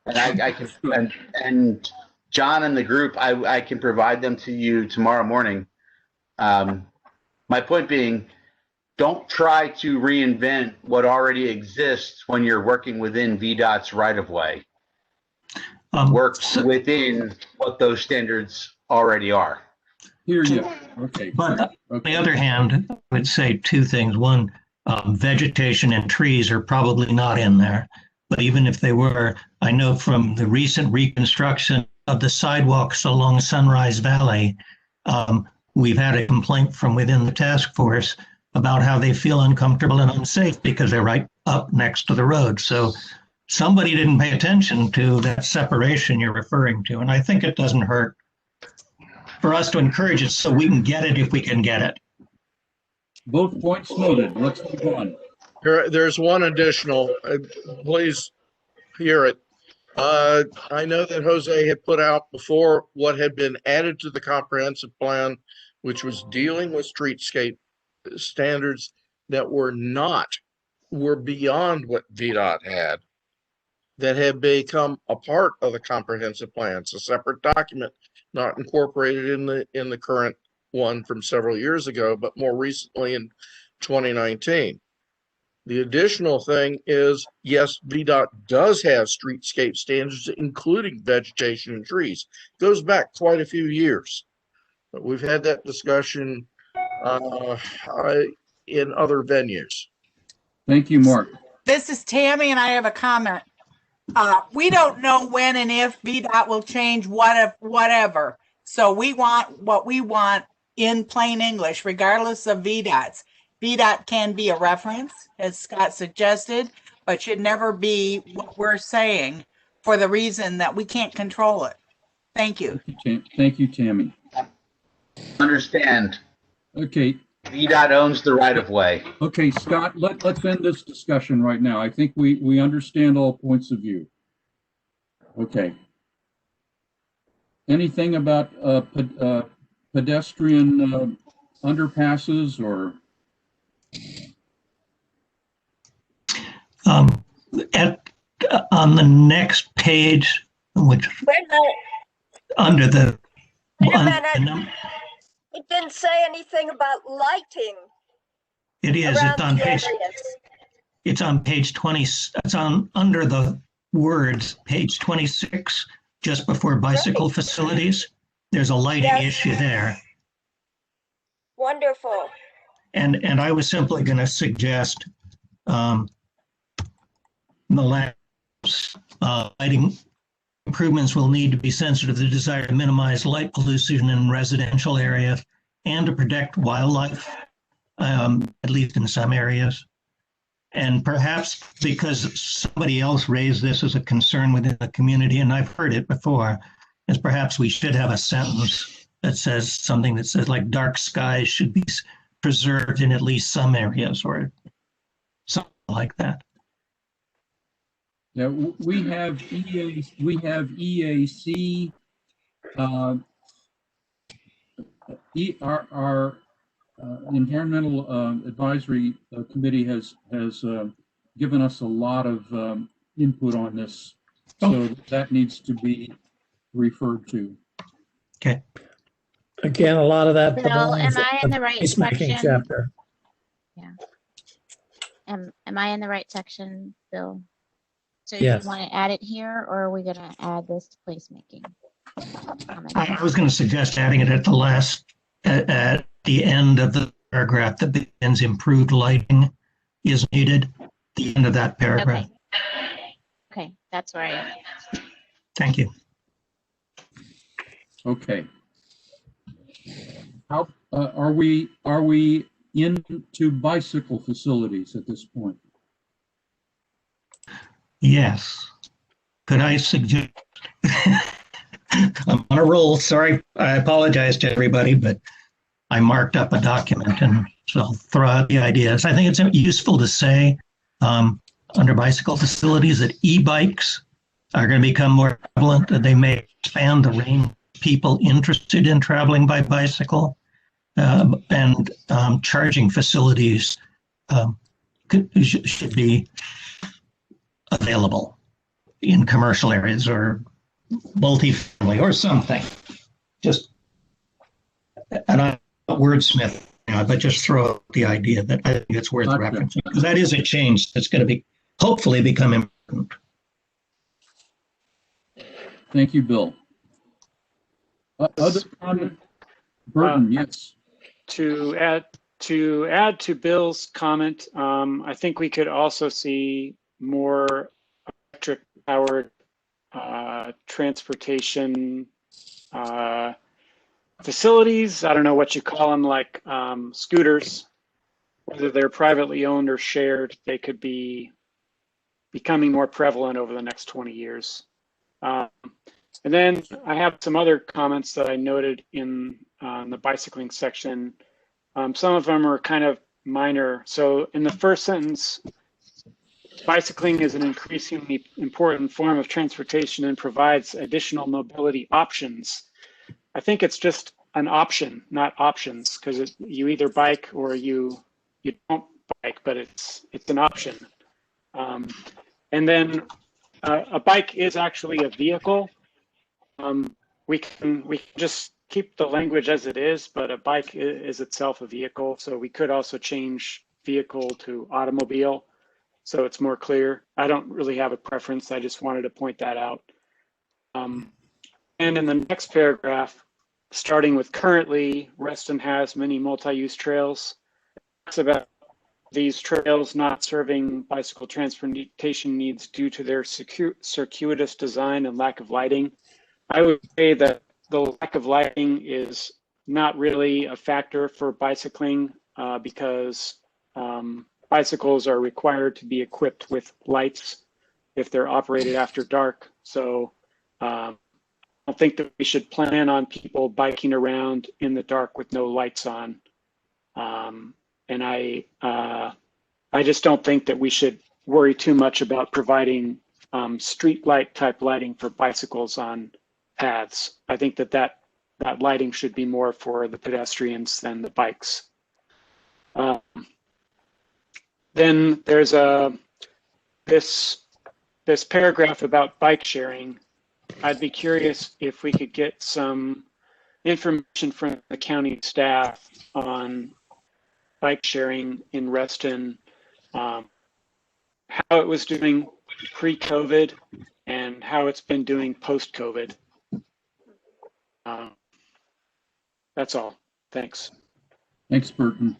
Speaker 9: and I can, and John and the group, I can provide them to you tomorrow morning. My point being, don't try to reinvent what already exists when you're working within VDOT's right-of-way. Work within what those standards already are.
Speaker 2: Hear you. Okay.
Speaker 1: But on the other hand, I would say two things. One, vegetation and trees are probably not in there. But even if they were, I know from the recent reconstruction of the sidewalks along Sunrise Valley, we've had a complaint from within the task force about how they feel uncomfortable and unsafe because they're right up next to the road. So somebody didn't pay attention to that separation you're referring to. And I think it doesn't hurt for us to encourage it so we can get it if we can get it.
Speaker 2: Both points noted. Let's move on.
Speaker 14: There's one additional, please hear it. I know that Jose had put out before what had been added to the comprehensive plan, which was dealing with streetscape standards that were beyond what VDOT had, that have become a part of the comprehensive plan. It's a separate document, not incorporated in the current one from several years ago, but more recently in 2019. The additional thing is, yes, VDOT does have streetscape standards, including vegetation and trees. It goes back quite a few years. But we've had that discussion in other venues.
Speaker 2: Thank you, Mark.
Speaker 7: This is Tammy, and I have a comment. We don't know when and if VDOT will change whatever. So we want what we want in plain English, regardless of VDOT's. VDOT can be a reference, as Scott suggested, but should never be what we're saying for the reason that we can't control it. Thank you.
Speaker 2: Thank you, Tammy.
Speaker 9: Understand.
Speaker 2: Okay.
Speaker 9: VDOT owns the right of way.
Speaker 2: Okay, Scott, let's end this discussion right now. I think we understand all points of view. Okay. Anything about pedestrian underpasses or?
Speaker 1: On the next page, which under the
Speaker 10: Wait a minute. It didn't say anything about lighting.
Speaker 1: It is. It's on page. It's on page 20. It's on under the words, page 26, just before bicycle facilities. There's a lighting issue there.
Speaker 10: Wonderful.
Speaker 1: And I was simply going to suggest the last Lighting improvements will need to be sensitive to the desire to minimize light pollution in residential areas and to protect wildlife, at least in some areas. And perhaps because somebody else raised this as a concern within the community, and I've heard it before, is perhaps we should have a sentence that says something that says like dark skies should be preserved in at least some areas or something like that.
Speaker 2: Yeah, we have EAC. Our Environmental Advisory Committee has given us a lot of input on this, so that needs to be referred to.
Speaker 1: Okay.
Speaker 5: Again, a lot of that
Speaker 8: Bill,
Speaker 5: belongs
Speaker 8: am I in the right
Speaker 5: placemaking
Speaker 8: section?
Speaker 5: chapter.
Speaker 8: Yeah. Am I in the right section, Bill? So
Speaker 5: Yes.
Speaker 8: you want to add it here, or are we going to add this to placemaking?
Speaker 1: I was going to suggest adding it at the last, at the end of the paragraph that begins improved lighting is needed, the end of that paragraph.
Speaker 8: Okay, that's where I am.
Speaker 1: Thank you.
Speaker 2: Okay. How are we into bicycle facilities at this point?
Speaker 1: Yes. Could I suggest, I'm on a roll, sorry, I apologize to everybody, but I marked up a document and so I'll throw out the ideas. I think it's useful to say under bicycle facilities that e-bikes are going to become more prevalent, that they may expand the range of people interested in traveling by bicycle, and charging facilities should be available in commercial areas or multi-family or something. Just, and I'm not wordsmith, but just throw out the idea that I think it's worth referencing, because that is a change that's going to be hopefully become important.
Speaker 2: Thank you, Bill. Other comment? Burton, yes.
Speaker 4: To add to Bill's comment, I think we could also see more electric powered transportation facilities. I don't know what you call them, like scooters, whether they're privately owned or shared. They could be becoming more prevalent over the next 20 years. And then I have some other comments that I noted in the bicycling section. Some of them are kind of minor. So in the first sentence, bicycling is an increasingly important form of transportation and provides additional mobility options. I think it's just an option, not options, because you either bike or you don't bike, but it's an option. And then a bike is actually a vehicle. We can just keep the language as it is, but a bike is itself a vehicle. So we could also change vehicle to automobile, so it's more clear. I don't really have a preference. I just wanted to point that out. And in the next paragraph, starting with currently, Reston has many multi-use trails. It's about these trails not serving bicycle transportation needs due to their circuitous design and lack of lighting. I would say that the lack of lighting is not really a factor for bicycling because bicycles are required to be equipped with lights if they're operated after dark. So I don't think that we should plan on people biking around in the dark with no lights on. And I just don't think that we should worry too much about providing street light type lighting for bicycles on paths. I think that lighting should be more for the pedestrians than the bikes. Then there's this paragraph about bike sharing. I'd be curious if we could get some information from the county staff on bike sharing in Reston, how it was doing pre-COVID and how it's been doing post-COVID. That's all. Thanks.
Speaker 2: Thanks, Burton.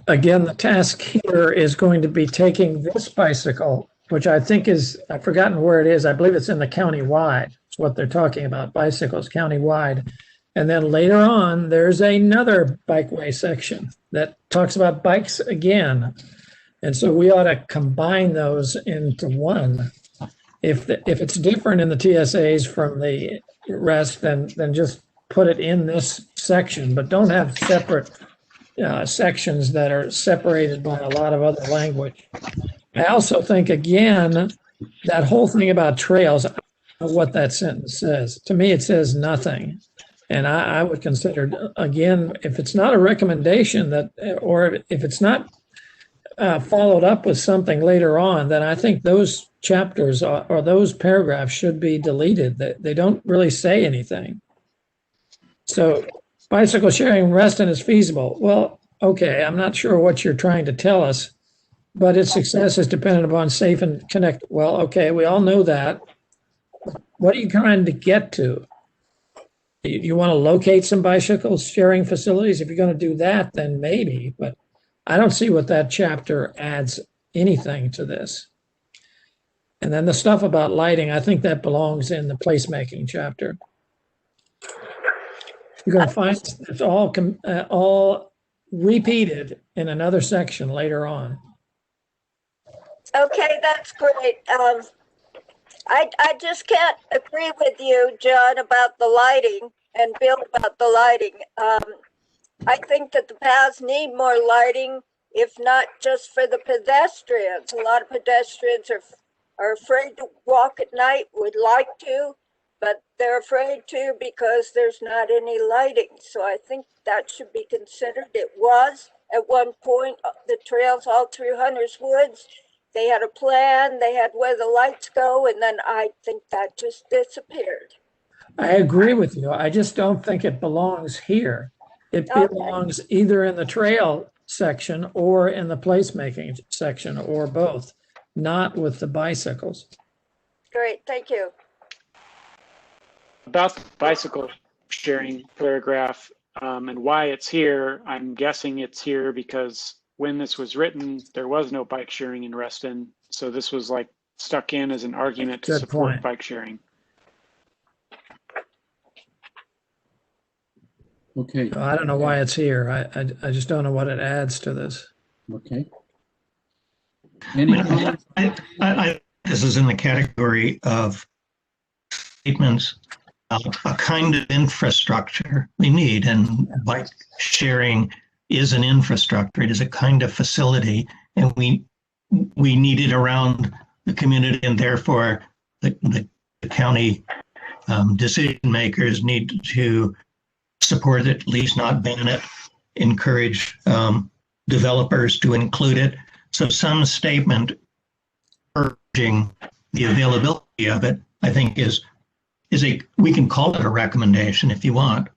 Speaker 5: Again, the task here is going to be taking this bicycle which I think is, I've forgotten where it is. I believe it's in the county-wide. It's what they're talking about, bicycles county-wide. And then later on, there's another bikeway section that talks about bikes again. And so we ought to combine those into one. If it's different in the TSAs from the rest, then just put it in this section, but don't have separate sections that are separated by a lot of other language. I also think, again, that whole thing about trails, I don't know what that sentence says. To me, it says nothing. And I would consider, again, if it's not a recommendation that, or if it's not followed up with something later on, then I think those chapters or those paragraphs should be deleted. They don't really say anything. So bicycle sharing in Reston is feasible. Well, okay, I'm not sure what you're trying to tell us, but its success is dependent upon safe and connect. Well, okay, we all know that. What are you trying to get to? You want to locate some bicycle sharing facilities? If you're going to do that, then maybe, but I don't see what that chapter adds anything to this. And then the stuff about lighting, I think that belongs in the placemaking chapter. You're going to find it's all repeated in another section later on.
Speaker 10: Okay, that's great. I just can't agree with you, John, about the lighting, and Bill about the lighting. I think that the paths need more lighting, if not just for the pedestrians. A lot of pedestrians are afraid to walk at night, would like to, but they're afraid to because there's not any lighting. So I think that should be considered. It was at one point the trails all through Hunter's Woods. They had a plan, they had where the lights go, and then I think that just disappeared.
Speaker 5: I agree with you. I just don't think it belongs here. It belongs either in the trail section or in the placemaking section, or both, not with the bicycles.
Speaker 10: Great, thank you.
Speaker 16: About the bicycle sharing paragraph and why it's here, I'm guessing it's here because when this was written, there was no bike sharing in Reston. So this was like stuck in as an argument to support bike sharing.
Speaker 2: Okay.
Speaker 5: I don't know why it's here. I just don't know what it adds to this.
Speaker 2: Okay.
Speaker 1: This is in the category of statements about a kind of infrastructure we need, and bike sharing is an infrastructure. It is a kind of facility, and we need it around the community, and therefore the county decision makers need to support it, at least not ban it, encourage developers to include it. So some statement urging the availability of it, I think we can call it a recommendation if you want.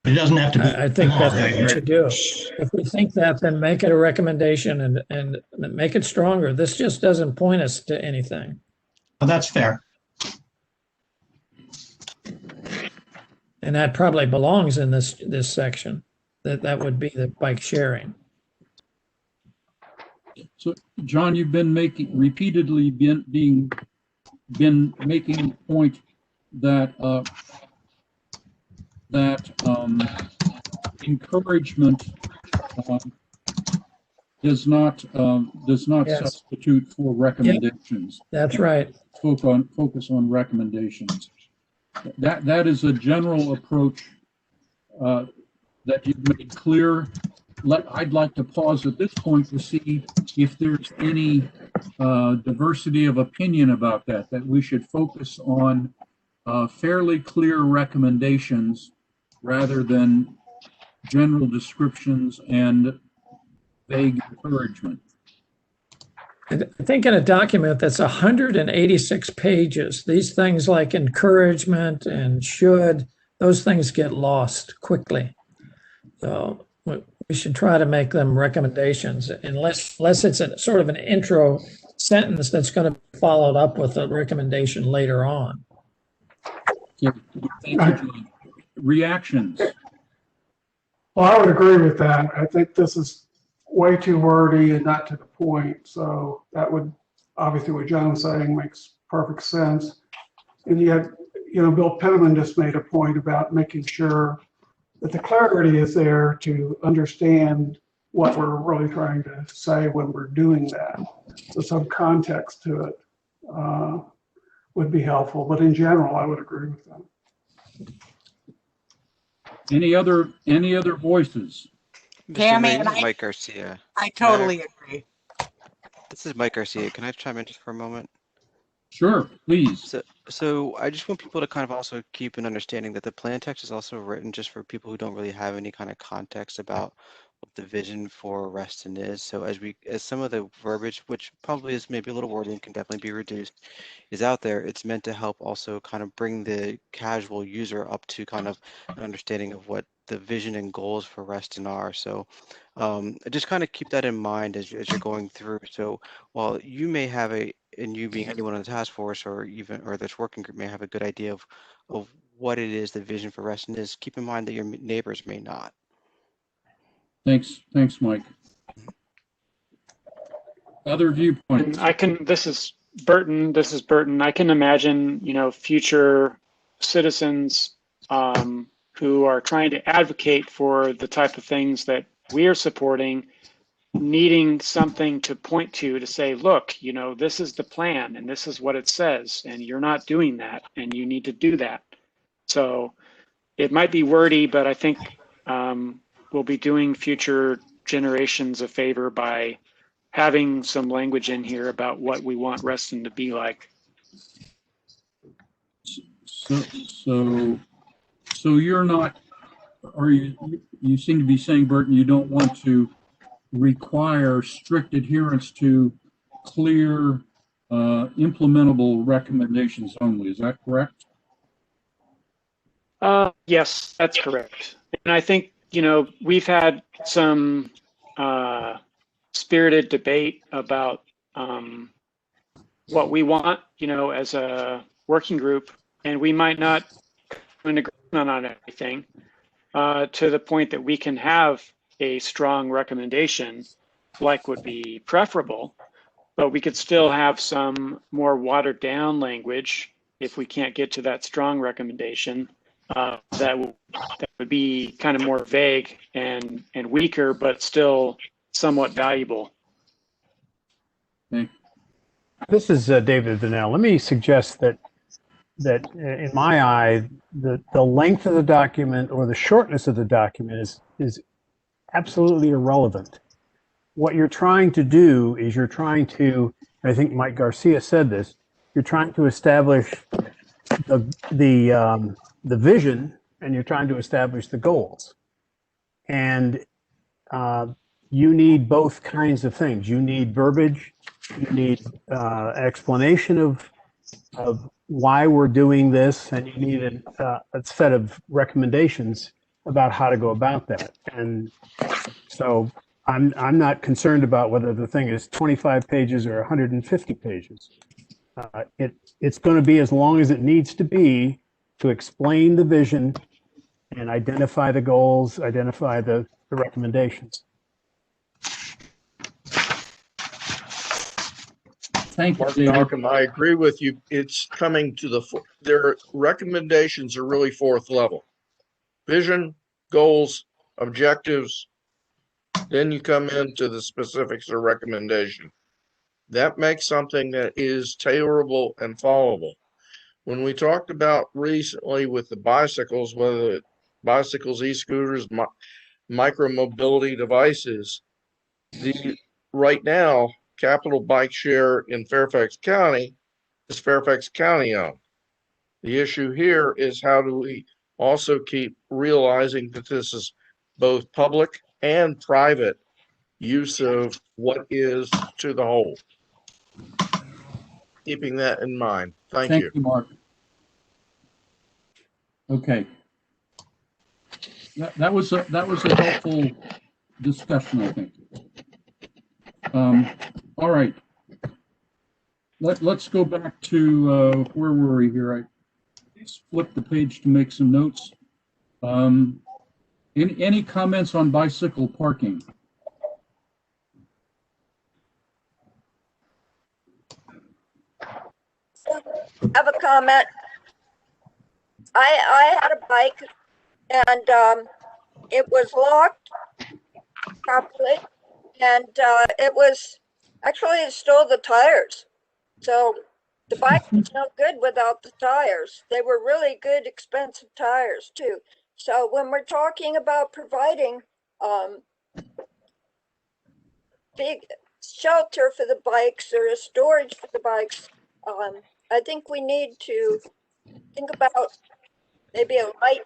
Speaker 1: But it doesn't have to be.
Speaker 5: I think that's what we should do. If we think that, then make it a recommendation and make it stronger. This just doesn't point us to anything.
Speaker 1: Well, that's fair.
Speaker 5: And that probably belongs in this section. That would be the bike sharing.
Speaker 2: So, John, you've been repeatedly making the point that encouragement does not substitute for recommendations.
Speaker 5: Yep, that's right.
Speaker 2: Focus on recommendations. That is a general approach that you've made clear. I'd like to pause at this point to see if there's any diversity of opinion about that we should focus on fairly clear recommendations rather than general descriptions and vague encouragement.
Speaker 5: I think in a document that's 186 pages, these things like encouragement and should, those things get lost quickly. So we should try to make them recommendations, unless it's a sort of an intro sentence that's going to be followed up with a recommendation later on.
Speaker 2: Thank you, John. Reactions?
Speaker 6: Well, I would agree with that. I think this is way too wordy and not to the point. So that would obviously what John's saying makes perfect sense. And yet, Bill Penniman just made a point about making sure that the clarity is there to understand what we're really trying to say when we're doing that. So some context to it would be helpful, but in general, I would agree with them.
Speaker 2: Any other voices?
Speaker 7: Tammy
Speaker 11: This
Speaker 7: and
Speaker 11: is Mike Garcia.
Speaker 7: I totally agree.
Speaker 11: This is Mike Garcia. Can I chime in just for a moment?
Speaker 2: Sure, please.
Speaker 11: So I just want people to kind of also keep an understanding that the plan text is also written just for people who don't really have any kind of context about what the vision for Reston is. So as some of the verbiage, which probably is maybe a little wordy and can definitely be reduced, is out there, it's meant to help also kind of bring the casual user up to kind of an understanding of what the vision and goals for Reston are. So just kind of keep that in mind as you're going through. So while you may have and you being anyone on the task force or this working group may have a good idea of what it is the vision for Reston is, keep in mind that your neighbors may not.
Speaker 2: Thanks, Mike. Other viewpoints?
Speaker 16: This is Burton. I can imagine, future citizens who are trying to advocate for the type of things that we are supporting, needing something to point to say, look, this is the plan and this is what it says, and you're not doing that, and you need to do that. So it might be wordy, but I think we'll be doing future generations a favor by having some language in here about what we want Reston to be like.
Speaker 2: So you're not, or you seem to be saying, Burton, you don't want to require strict adherence to clear, implementable recommendations only. Is that correct?
Speaker 16: Yes, that's correct. And I think, we've had some spirited debate about what we want, as a working group, and we might not come in agreement on everything to the point that we can have a strong recommendation like would be preferable, but we could still have some more watered down language if we can't get to that strong recommendation that would be kind of more vague and weaker, but still somewhat valuable.
Speaker 2: Okay.
Speaker 12: This is David Vanel. Let me suggest that in my eye, the length of the document or the shortness of the document is absolutely irrelevant. What you're trying to do is I think Mike Garcia said this, you're trying to establish the vision, and you're trying to establish the goals. And you need both kinds of things. You need verbiage, you need explanation of why we're doing this, and you need a set of recommendations about how to go about that. And so I'm not concerned about whether the thing is 25 pages or 150 pages. It's going to be as long as it needs to be to explain the vision and identify the goals, identify the recommendations.
Speaker 2: Thank you,
Speaker 14: Mark
Speaker 2: David.
Speaker 14: Malcolm, I agree with you. It's coming to their recommendations are really fourth level. Vision, goals, objectives, then you come into the specifics of recommendation. That makes something that is tailorable and followable. When we talked about recently with the bicycles, whether it's bicycles, e-scooters, micro-mobility devices, right now, Capital Bike Share in Fairfax County is Fairfax County owned. The issue here is how do we also keep realizing that this is both public and private use of what is to the whole. Keeping that in mind. Thank you.
Speaker 2: Thank you, Mark. Okay. That was a helpful discussion, I think. All right. Let's go back to where were we here? I flipped the page to make some notes. Any comments on bicycle parking?
Speaker 10: have a comment. I had a bike and it was locked properly, and it stole the tires. So the bike was no good without the tires. They were really good, expensive tires too. So when we're talking about providing big shelter for the bikes or a storage for the bikes, I think we need to think about maybe a light.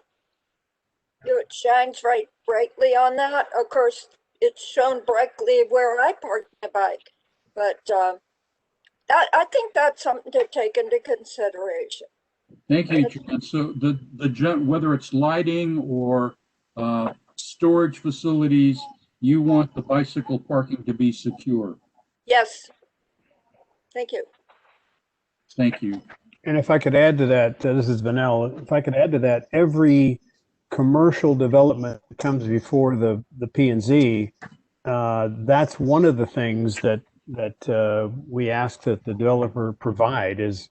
Speaker 10: It shines right brightly on that. Of course, it's shown brightly where I park my bike, but I think that's something to take into consideration.
Speaker 2: Thank you, John. So whether it's lighting or storage facilities, you want the bicycle parking to be secure.
Speaker 10: Yes. Thank you.
Speaker 2: Thank you.
Speaker 12: And if I could add to that, this is Vanel, if I could add to that, every commercial development that comes before the P&Z, that's one of the things that we ask that the developer provide is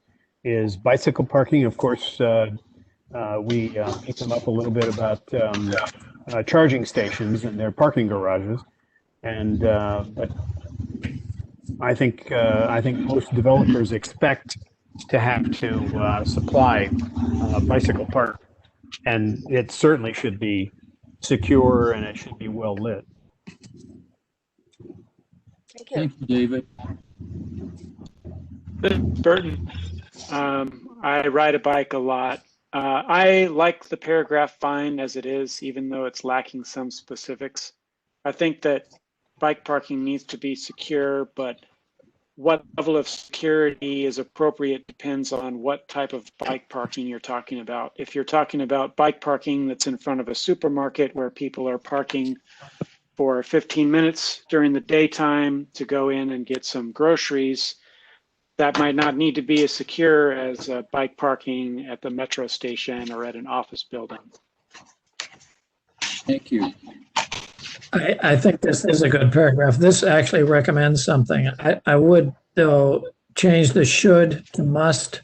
Speaker 12: bicycle parking. Of course, we pick them up a little bit about charging stations and their parking garages, and but I think most developers expect to have to supply bicycle park, and it certainly should be secure and it should be well lit.
Speaker 2: Thank you, David.
Speaker 16: Burton, I ride a bike a lot. I like the paragraph fine as it is, even though it's lacking some specifics. I think that bike parking needs to be secure, but what level of security is appropriate depends on what type of bike parking you're talking about. If you're talking about bike parking that's in front of a supermarket where people are parking for 15 minutes during the daytime to go in and get some groceries, that might not need to be as secure as bike parking at the metro station or at an office building.
Speaker 2: Thank you.
Speaker 5: I think this is a good paragraph. This actually recommends something. I would, though, change the should to must.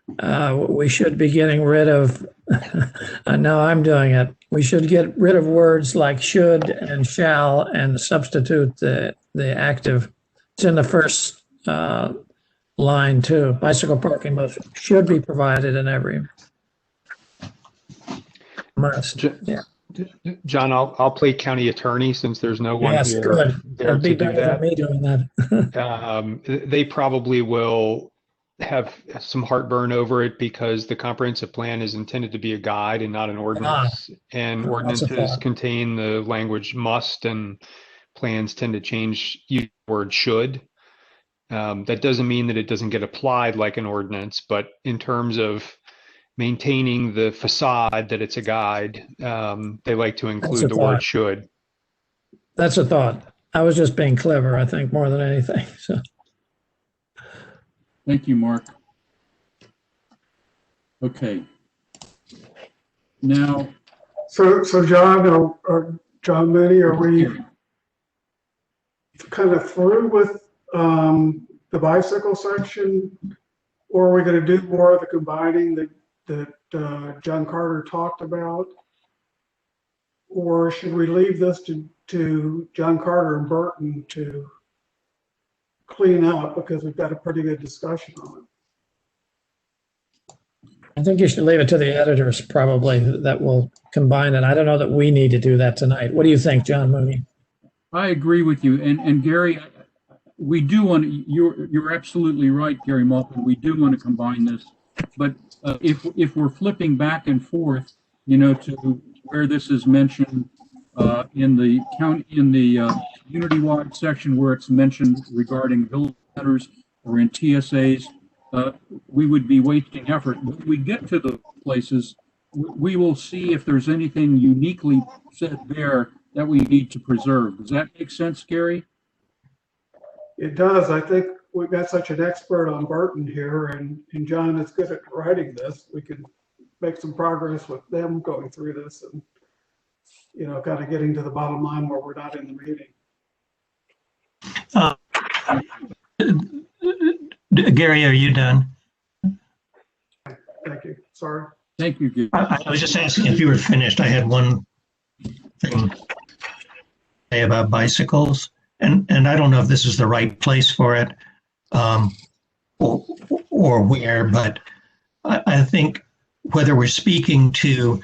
Speaker 5: We should be getting rid of, I know I'm doing it. We should get rid of words like should and shall and substitute the active. It's in the first line too. Bicycle parking should be provided in every must. Yeah.
Speaker 13: John, I'll play county attorney since there's no one
Speaker 5: Yes,
Speaker 13: here
Speaker 5: good.
Speaker 13: there
Speaker 5: That'd be
Speaker 13: to do
Speaker 5: better
Speaker 13: that.
Speaker 5: than me doing that.
Speaker 13: They probably will have some heartburn over it because the comprehensive plan is intended to be a guide and not an ordinance. And ordinances contain the language must, and plans tend to change the word should. That doesn't mean that it doesn't get applied like an ordinance, but in terms of maintaining the facade that it's a guide, they like to include the word should.
Speaker 5: That's a thought. I was just being clever, I think, more than anything. So.
Speaker 2: Thank you, Mark. Okay. Now.
Speaker 6: So John or John Mooney, are we kind of through with the bicycle section, or are we going to do more of the combining that John Carter talked about, or should we leave this to John Carter and Burton to clean up because we've got a pretty good discussion on it?
Speaker 5: I think you should leave it to the editors probably that will combine it. I don't know that we need to do that tonight. What do you think, John Mooney?
Speaker 2: I agree with you. And Gary, we do want to, you're absolutely right, Gary Malkin. We do want to combine this, but if we're flipping back and forth, to where this is mentioned in the community-wide section where it's mentioned regarding village centers or in TSAs, we would be wasting effort. When we get to the places, we will see if there's anything uniquely said there that we need to preserve. Does that make sense, Gary?
Speaker 6: It does. I think we've got such an expert on Burton here, and John is good at writing this. We can make some progress with them going through this and, kind of getting to the bottom line where we're not in the meeting.
Speaker 1: Gary, are you done?
Speaker 6: Thank you. Sorry.
Speaker 2: Thank you, Gary.
Speaker 1: I was just asking if you were finished. I had one thing to say about bicycles, and I don't know if this is the right place for it, or where, but I think whether we're speaking to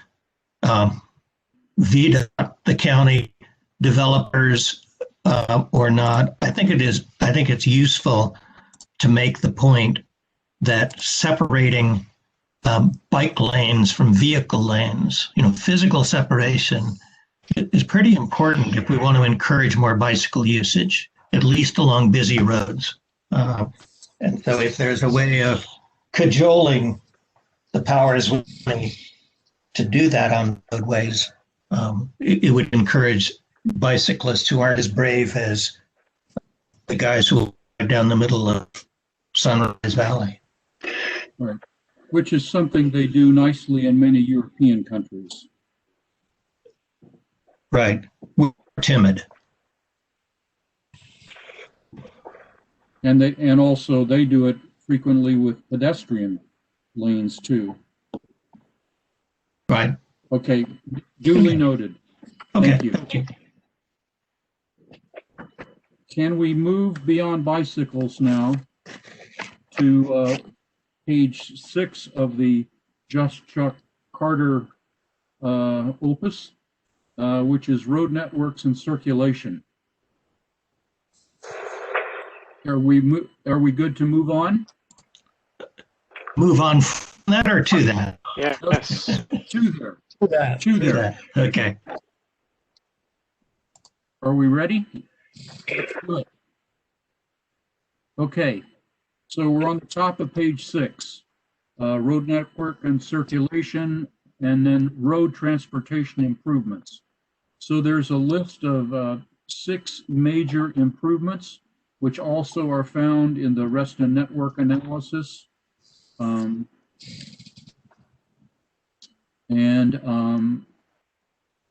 Speaker 1: VDOT, the county developers, or not, I think it's useful to make the point that separating bike lanes from vehicle lanes, physical separation is pretty important if we want to encourage more bicycle usage, at least along busy roads. And so if there's a way of cajoling the powers to do that on roadways, it would encourage bicyclists who aren't as brave as the guys who are down the middle of Sunrise Valley.
Speaker 2: Right. Which is something they do nicely in many European countries.
Speaker 1: Right. We're timid.
Speaker 2: And also they do it frequently with pedestrian lanes too.
Speaker 1: Right.
Speaker 2: Okay. Duly noted.
Speaker 1: Okay.
Speaker 2: Thank you. Can we move beyond bicycles now to page 6 of the Just Chuck Carter opus, which is road networks and circulation. Are we good to move on?
Speaker 1: Move on from that or to that?
Speaker 16: Yes.
Speaker 2: To there.
Speaker 5: To
Speaker 1: that. Okay.
Speaker 2: Are we ready? Good. Okay. So we're on the top of page 6, road network and circulation, and then road transportation improvements. So there's a list of 6 major improvements, which also are found in the Reston network analysis.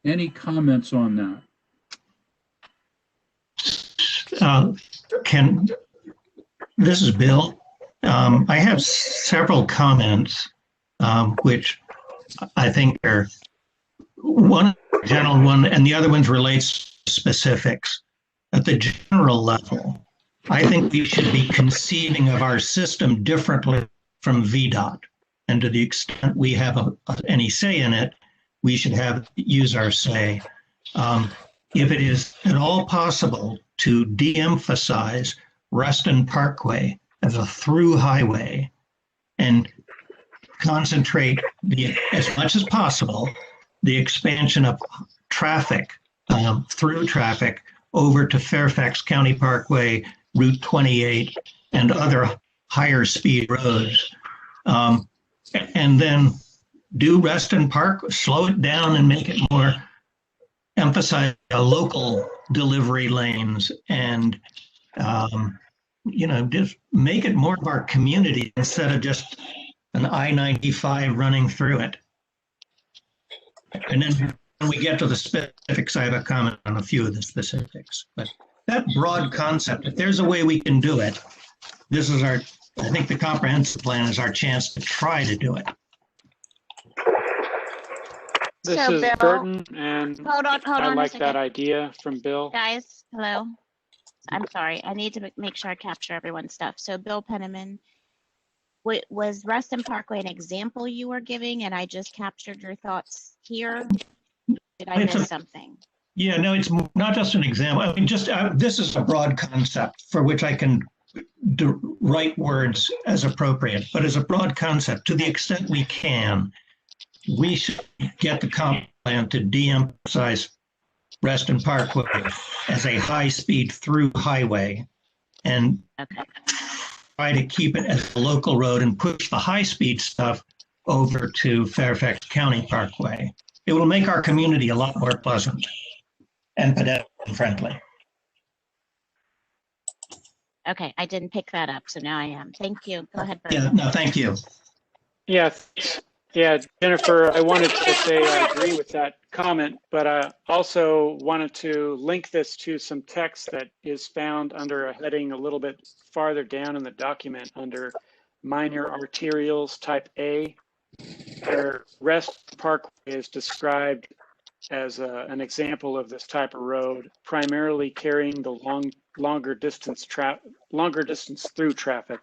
Speaker 2: Any comments on that?
Speaker 1: This is Bill. I have several comments, which I think are one general one, and the other ones relates to specifics. At the general level, I think we should be conceiving of our system differently from VDOT. And to the extent we have any say in it, we should use our say. If it is at all possible to de-emphasize Reston Parkway as a through highway and concentrate as much as possible the expansion of traffic, through traffic over to Fairfax County Parkway, Route 28, and other higher speed roads. And then do Reston Park, slow it down and make it more, emphasize local delivery lanes and, just make it more of our community instead of just an I-95 running through it. And then when we get to the specifics, I have a comment on a few of the specifics. But that broad concept, if there's a way we can do it, I think the comprehensive plan is our chance to try to do it.
Speaker 16: This
Speaker 8: So,
Speaker 16: is
Speaker 8: Bill,
Speaker 16: Burton, and
Speaker 8: hold on
Speaker 16: I
Speaker 8: a
Speaker 16: like
Speaker 8: second.
Speaker 16: that idea from Bill.
Speaker 8: Guys, hello. I'm sorry. I need to make sure I capture everyone's stuff. So Bill Penniman, was Reston Parkway an example you were giving and I just captured your thoughts here? Did I miss something?
Speaker 1: Yeah, no, it's not just an example. I mean, this is a broad concept for which I can write words as appropriate, but as a broad concept, to the extent we can, we should get the comp plan to de-emphasize Reston Parkway as a high-speed through highway and try to keep it as a local road and push the high-speed stuff over to Fairfax County Parkway. It will make our community a lot more pleasant and pedestrian friendly.
Speaker 8: Okay, I didn't pick that up, so now I am. Thank you. Go ahead, Bert.
Speaker 1: Yeah, no, thank you.
Speaker 16: Yeah, Jennifer, I wanted to say I agree with that comment, but I also wanted to link this to some text that is found under a heading a little bit farther down in the document under minor arterials type A. where Reston Parkway is described as an example of this type of road, primarily carrying the longer distance through traffic.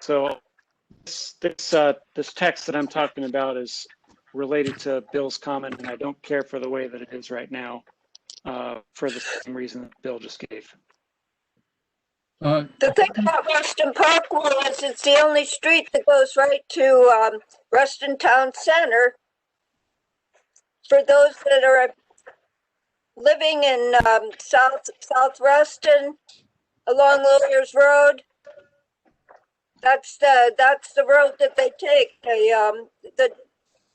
Speaker 16: So this text that I'm talking about is related to Bill's comment, and I don't care for the way that it is right now, for the same reason that Bill just gave.
Speaker 10: The thing about Reston Parkway is it's the only street that goes right to Reston Town Center. For those that are living in South Reston along Lawyers Road, that's the road that they take. The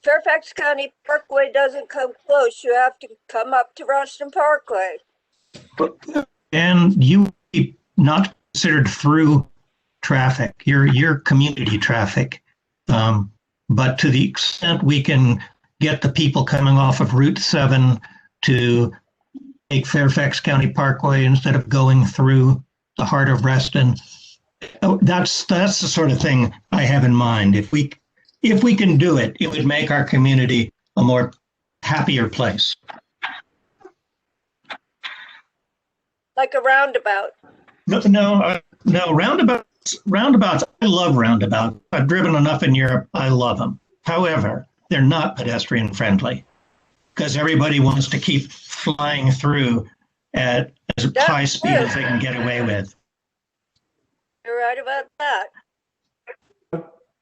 Speaker 10: Fairfax County Parkway doesn't come close. You have to come up to Reston Parkway.
Speaker 1: And you not considered through traffic, your community traffic. But to the extent we can get the people coming off of Route 7 to take Fairfax County Parkway instead of going through the heart of Reston, that's the sort of thing I have in mind. If we can do it, it would make our community a more happier place.
Speaker 10: Like a roundabout.
Speaker 1: No, roundabouts. I love roundabouts. I've driven enough in Europe. I love them. However, they're not pedestrian friendly because everybody wants to keep flying through at as high speed as they can get away with.
Speaker 10: You're right about that.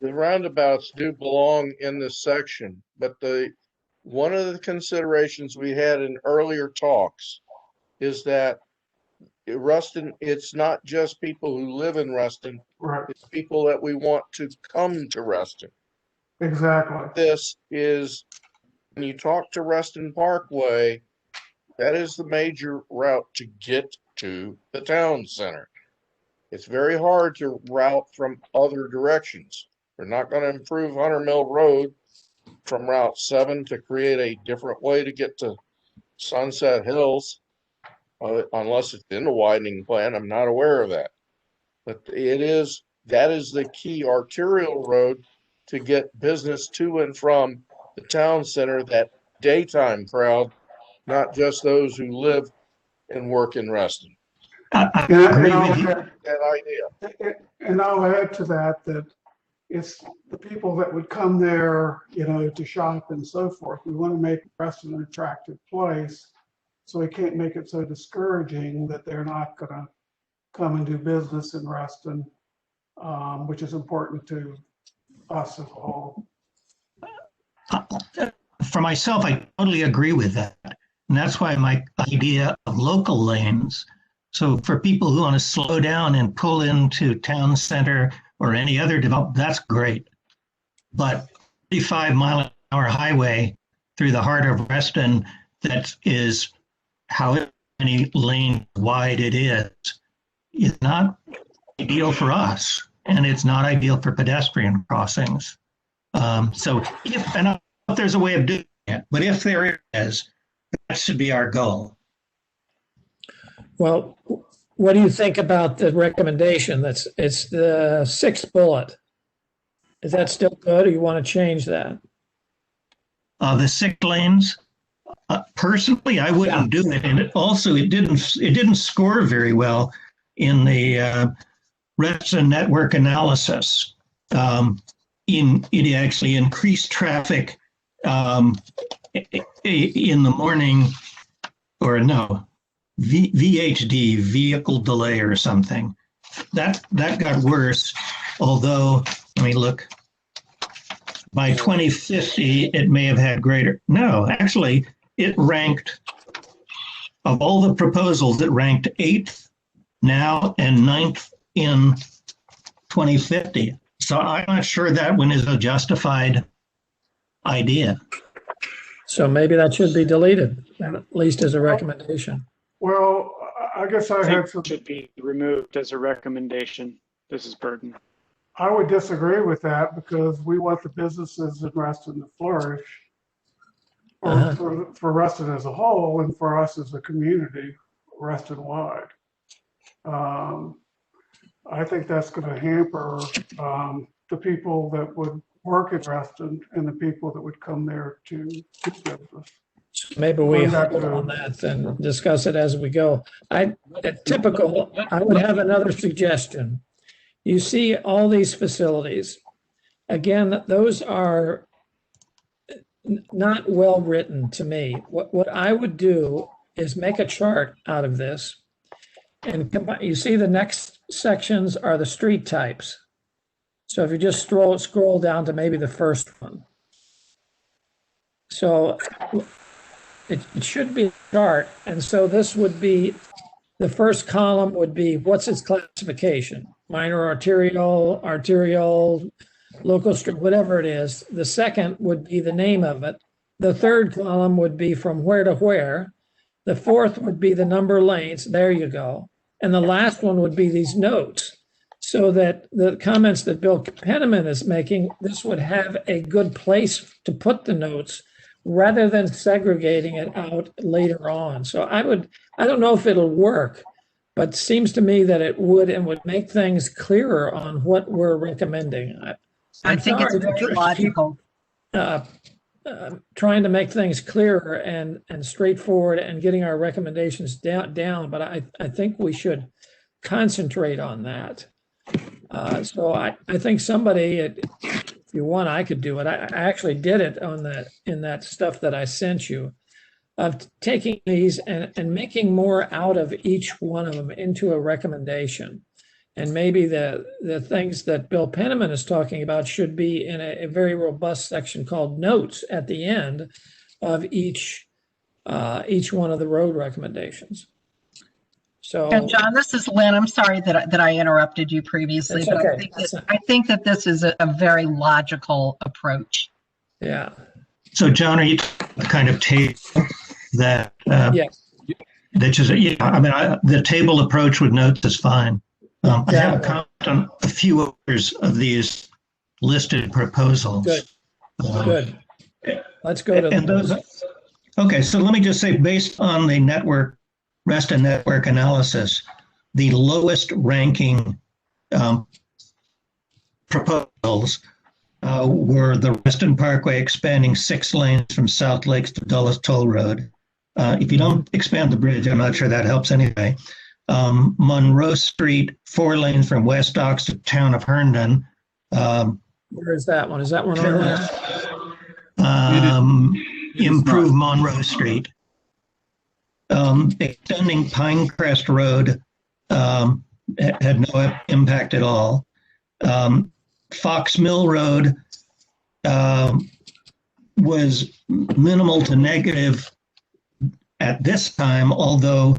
Speaker 14: The roundabouts do belong in this section, but one of the considerations we had in earlier talks is that Reston, it's not just people who live in Reston,
Speaker 6: Right.
Speaker 14: it's people that we want to come to Reston.
Speaker 6: Exactly.
Speaker 14: This is, when you talk to Reston Parkway, that is the major route to get to the town center. It's very hard to route from other directions. We're not going to improve Hunter Mill Road from Route 7 to create a different way to get to Sunset Hills. Unless it's in the widening plan, I'm not aware of that. But that is the key arterial road to get business to and from the town center, that daytime crowd, not just those who live and work in Reston.
Speaker 1: I agree with you.
Speaker 14: That idea.
Speaker 6: And I'll add to that it's the people that would come there, to shop and so forth. We want to make Reston an attractive place. So we can't make it so discouraging that they're not going to come and do business in Reston, which is important to us as a whole.
Speaker 1: For myself, I totally agree with that. And that's why my idea of local lanes. So for people who want to slow down and pull into town center or any other development, that's great. But 35-mile-an-hour highway through the heart of Reston, that is however many lanes wide it is not ideal for us, and it's not ideal for pedestrian crossings. So if there's a way of doing it, but if there is, that should be our goal.
Speaker 5: Well, what do you think about the recommendation? It's the 6th bullet. Is that still good, or you want to change that?
Speaker 1: The 6 lanes. Personally, I wouldn't do it, and it didn't score very well in the Reston network analysis. It actually increased traffic in the morning, or no, VHD, vehicle delay or something. That got worse. Although, let me look. By 2050, it may have had greater. No, actually. It ranked, of all the proposals, it ranked 8th now and 9th in 2050. So I'm not sure that one is a justified idea.
Speaker 5: So maybe that should be deleted, at least as a recommendation.
Speaker 6: Well, I guess I had some.
Speaker 16: Should be removed as a recommendation. This is Burton.
Speaker 6: I would disagree with that because we want the businesses in Reston to flourish. For Reston as a whole and for us as a community, Reston-wide. I think that's going to hamper the people that would work in Reston and the people that would come there to do business.
Speaker 5: Maybe we
Speaker 6: Going back
Speaker 5: hold
Speaker 6: to-
Speaker 5: on that and discuss it as we go. I would have another suggestion. You see all these facilities. Again, those are not well written to me. What I would do is make a chart out of this. And you see the next sections are the street types. So if you just scroll down to maybe the first one. So it should be a chart. And so this would be, the first column would be, what's its classification? Minor arterial, local street, whatever it is. The second would be the name of it. The third column would be from where to where. The fourth would be the number of lanes. There you go. And the last one would be these notes. So that the comments that Bill Penniman is making, this would have a good place to put the notes rather than segregating it out later on. So I don't know if it'll work, but it seems to me that it would and would make things clearer on what we're recommending.
Speaker 3: I think it's very logical.
Speaker 5: Trying to make things clearer and straightforward and getting our recommendations down, but I think we should concentrate on that. So I think somebody, if you want, I could do it. I actually did it in that stuff that I sent you, of taking these and making more out of each one of them into a recommendation. And maybe the things that Bill Penniman is talking about should be in a very robust section called notes at the end of each one of the road recommendations. So,
Speaker 3: and John, this is Lynn. I'm sorry that I interrupted you previously, but
Speaker 5: okay.
Speaker 3: I think that this is a very logical approach.
Speaker 5: Yeah.
Speaker 1: So John, are you the kind of table that,
Speaker 5: yes.
Speaker 1: That is, yeah, I mean, the table approach with notes is fine. I have a comment on a few others of these listed proposals.
Speaker 5: Good. Good. Let's go to
Speaker 1: those. Okay, so let me just say, based on the Reston network analysis, the lowest ranking proposals were the Reston Parkway expanding 6 lanes from South Lakes to Dulles Toll Road. If you don't expand the bridge, I'm not sure that helps anyway. Monroe Street, 4 lanes from West Docks to town of Herndon.
Speaker 5: Where is that one? Is that one on there?
Speaker 1: Improve Monroe Street. Extending Pinecrest Road had no impact at all. Fox Mill Road was minimal to negative at this time, although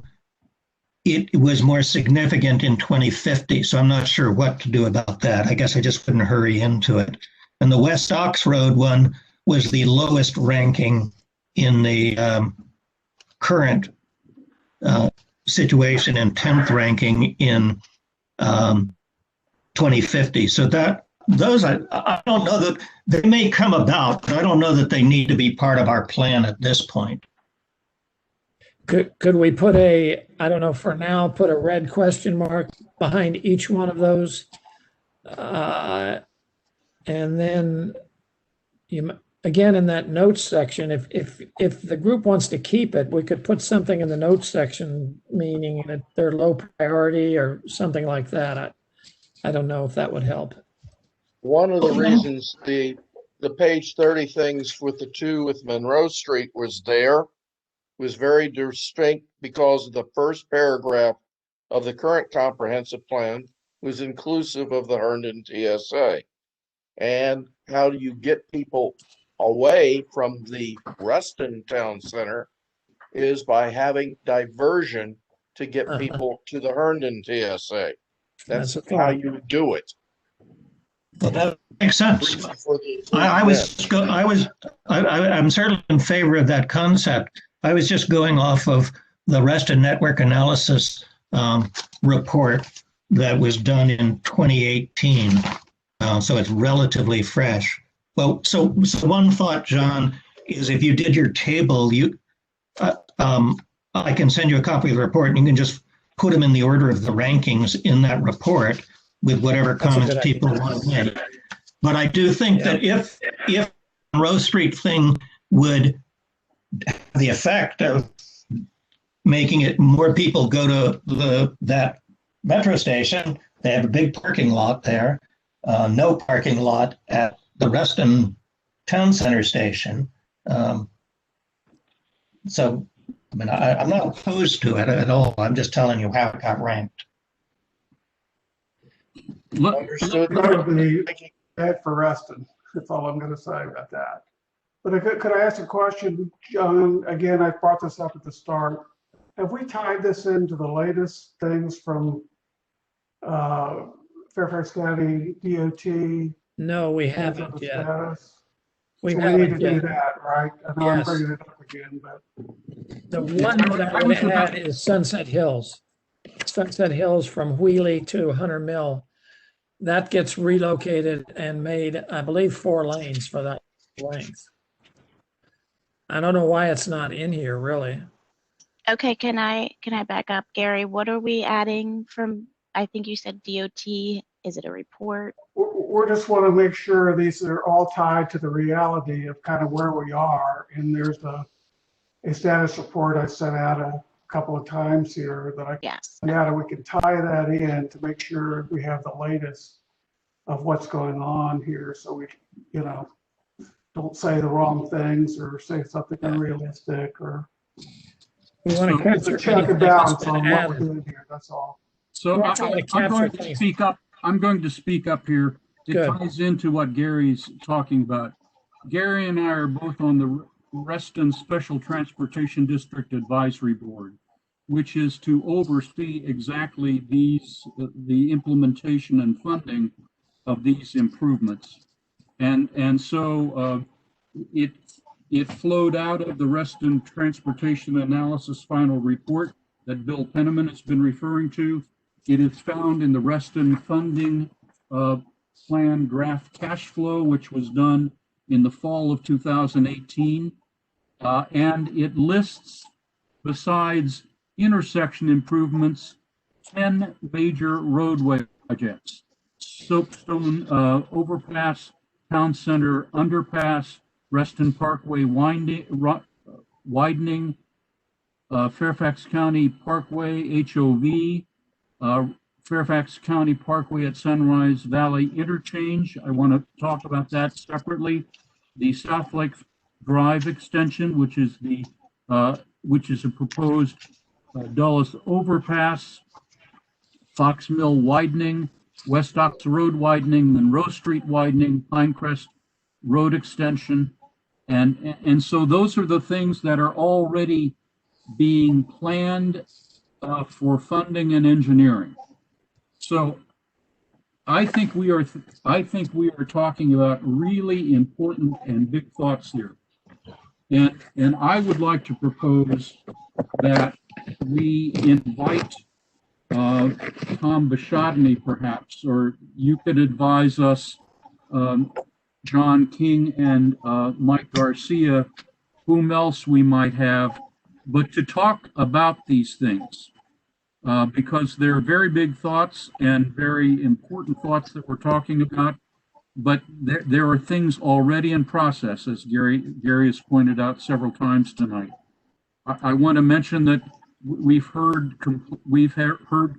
Speaker 1: it was more significant in 2050. So I'm not sure what to do about that. I guess I just wouldn't hurry into it. And the West Ox Road one was the lowest ranking in the current situation and 10th ranking in 2050. So those I don't know that they may come about, but I don't know that they need to be part of our plan at this point.
Speaker 5: Could we put I don't know, for now, put a red question mark behind each one of those? And then again, in that notes section, if the group wants to keep it, we could put something in the notes section, meaning that they're low priority or something like that. I don't know if that would help.
Speaker 14: One of the reasons the page 30 things with the 2 with Monroe Street was very distinct because the first paragraph of the current comprehensive plan was inclusive of the Herndon TSA. And how do you get people away from the Reston town center is by having diversion to get people to the Herndon TSA. That's how you do it.
Speaker 1: Well, that makes sense. I'm certainly in favor of that concept. I was just going off of the Reston network analysis report that was done in 2018. So it's relatively fresh. Well, so one thought, John, is if you did your table, I can send you a copy of the report and you can just put them in the order of the rankings in that report with whatever comments people want to make. But I do think that if the Rose Street thing would have the effect of making it more people go to that metro station, they have a big parking lot there, no parking lot at the Reston Town Center station. So, I mean, I'm not opposed to it at all. I'm just telling you how it got ranked.
Speaker 14: Understood.
Speaker 6: That would be bad for Reston. That's all I'm going to say about that. But could I ask a question, John? Again, I brought this up at the start. Have we tied this into the latest things from Fairfax County DOT?
Speaker 5: No, we haven't yet.
Speaker 6: Status?
Speaker 5: We
Speaker 6: So
Speaker 5: haven't
Speaker 6: we need to
Speaker 5: yet.
Speaker 6: do that, right? I know
Speaker 5: Yes.
Speaker 6: I'm bringing it up again, but.
Speaker 5: The one that I would add is Sunset Hills. Sunset Hills from Wheelie to Hunter Mill. That gets relocated and made, I believe, 4 lanes for that length. I don't know why it's not in here, really.
Speaker 8: Okay, can I back up, Gary? What are we adding from, I think you said DOT, is it a report?
Speaker 6: We just want to make sure these are all tied to the reality of kind of where we are. And there's a status report I sent out a couple of times here that I sent out, and we can tie that in to make sure we have the latest of what's going on here. So we, don't say the wrong things or say something unrealistic or.
Speaker 5: We want to capture
Speaker 6: check and
Speaker 5: anything that's
Speaker 6: balance
Speaker 5: been
Speaker 6: on what we're
Speaker 5: added.
Speaker 6: doing here, that's all.
Speaker 2: So
Speaker 5: We're trying to
Speaker 2: I'm going
Speaker 5: capture
Speaker 2: to
Speaker 5: things.
Speaker 2: speak up. I'm going to speak up here. It
Speaker 5: Good.
Speaker 2: ties into what Gary's talking about. Gary and I are both on the Reston Special Transportation District Advisory Board, which is to oversee exactly the implementation and funding of these improvements. And so it flowed out of the Reston Transportation Analysis Final Report that Bill Penniman has been referring to. It is found in the Reston Funding Plan Draft Cash Flow, which was done in the fall of 2018. And it lists, besides intersection improvements, 10 major roadway projects: Soapstone Overpass, Town Center Underpass, Reston Parkway widening, Fairfax County Parkway HOV, Fairfax County Parkway at Sunrise Valley Interchange. I want to talk about that separately. The South Lake Drive extension, which is a proposed Dulles Overpass, Fox Mill widening, West Ox Road widening, Monroe Street widening, Pinecrest Road extension. And so those are the things that are already being planned for funding and engineering. So I think we are talking about really important and big thoughts here. And I would like to propose that we invite Tom Bashadny, perhaps, or you could advise us, John King and Mike Garcia, whom else we might have, but to talk about these things, because they're very big thoughts and very important thoughts that we're talking about, but there are things already in process, as Gary has pointed out several times tonight. I want to mention that we've heard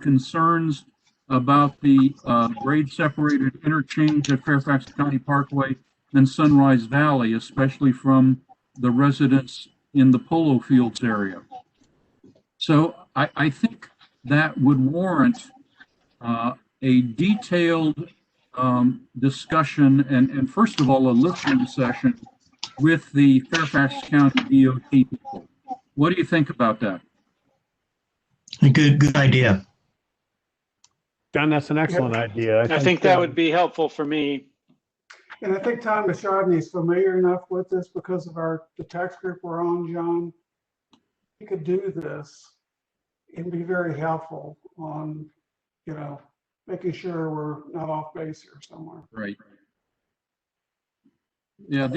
Speaker 2: concerns about the grade separated interchange at Fairfax County Parkway and Sunrise Valley, especially from the residents in the Polo Fields area. So I think that would warrant a detailed discussion and first of all, a listening session with the Fairfax County DOT people. What do you think about that?
Speaker 1: A good idea.
Speaker 12: John, that's an excellent idea.
Speaker 16: I think that would be helpful for me.
Speaker 6: And I think Tom Bashadny is familiar enough with this because of the tax group we're on, John. He could do this and be very helpful on, making sure we're not off base here somewhere.
Speaker 2: Right. Yeah.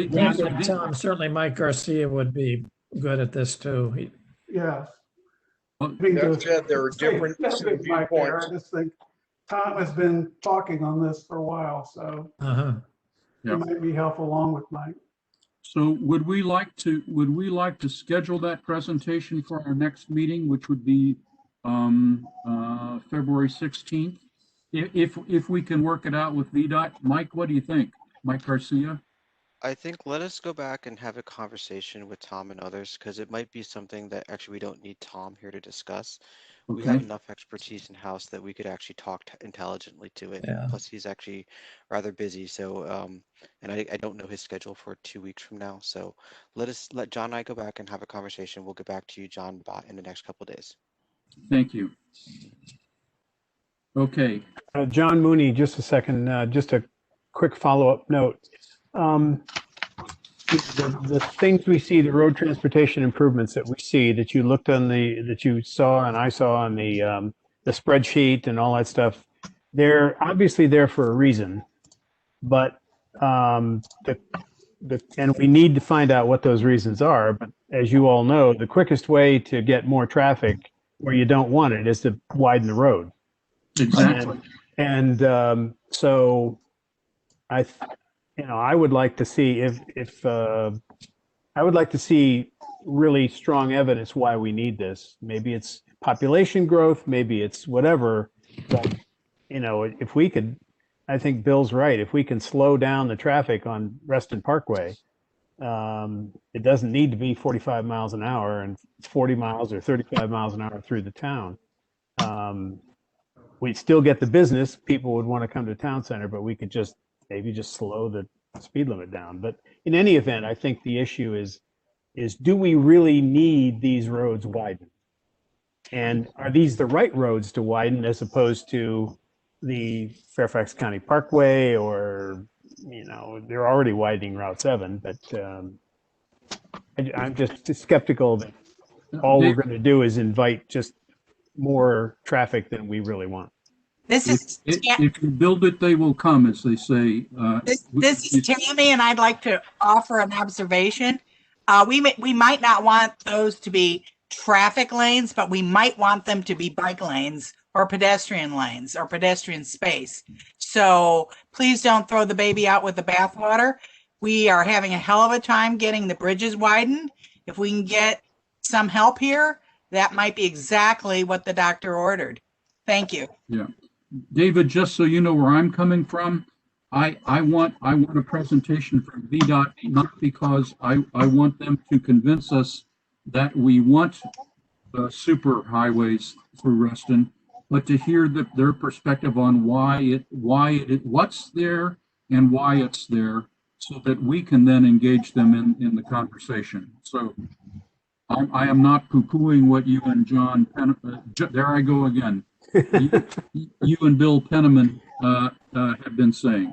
Speaker 5: Tom, certainly Mike Garcia would be good at this too.
Speaker 6: Yes.
Speaker 14: That said, there are different viewpoints.
Speaker 6: I just think Tom has been talking on this for a while, so.
Speaker 2: Yeah.
Speaker 6: It might be helpful along with Mike.
Speaker 2: So would we like to schedule that presentation for our next meeting, which would be February 16th? If we can work it out with VDOT. Mike, what do you think? Mike Garcia?
Speaker 11: I think let us go back and have a conversation with Tom and others, because it might be something that actually we don't need Tom here to discuss. We have
Speaker 2: Okay.
Speaker 11: enough expertise in-house that we could actually talk intelligently to it.
Speaker 5: Yeah.
Speaker 11: Plus, he's actually rather busy. So, and I don't know his schedule for 2 weeks from now. So let John and I go back and have a conversation. We'll get back to you, John, in the next couple of days.
Speaker 2: Thank you. Okay.
Speaker 12: John Mooney, just a second, just a quick follow-up note. The things we see, the road transportation improvements that we see, that you looked on that you saw and I saw on the spreadsheet and all that stuff, they're obviously there for a reason, but and we need to find out what those reasons are. But as you all know, the quickest way to get more traffic where you don't want it is to widen the road.
Speaker 2: Exactly.
Speaker 12: And so I would like to see I would like to see really strong evidence why we need this. Maybe it's population growth, maybe it's whatever, but if we could, I think Bill's right. If we can slow down the traffic on Reston Parkway, it doesn't need to be 45 miles an hour and 40 miles or 35 miles an hour through the town. We'd still get the business. People would want to come to the town center, but we could maybe just slow the speed limit down. But in any event, I think the issue is do we really need these roads widened? And are these the right roads to widen as opposed to the Fairfax County Parkway, or, they're already widening Route 7, but I'm just skeptical that all we're going to do is invite just more traffic than we really want.
Speaker 7: This
Speaker 2: If you build it, they will come, as they say.
Speaker 7: this is Tammy, and I'd like to offer an observation. We might not want those to be traffic lanes, but we might want them to be bike lanes or pedestrian lanes or pedestrian space. So please don't throw the baby out with the bathwater. We are having a hell of a time getting the bridges widened. If we can get some help here, that might be exactly what the doctor ordered. Thank you.
Speaker 2: Yeah. David, just so you know where I'm coming from, I want a presentation from VDOT, not because I want them to convince us that we want super highways through Reston, but to hear their perspective on what's there and why it's there, so that we can then engage them in the conversation. So I am not poo-pooing what you and John, there I go again. You and Bill Penniman have been saying.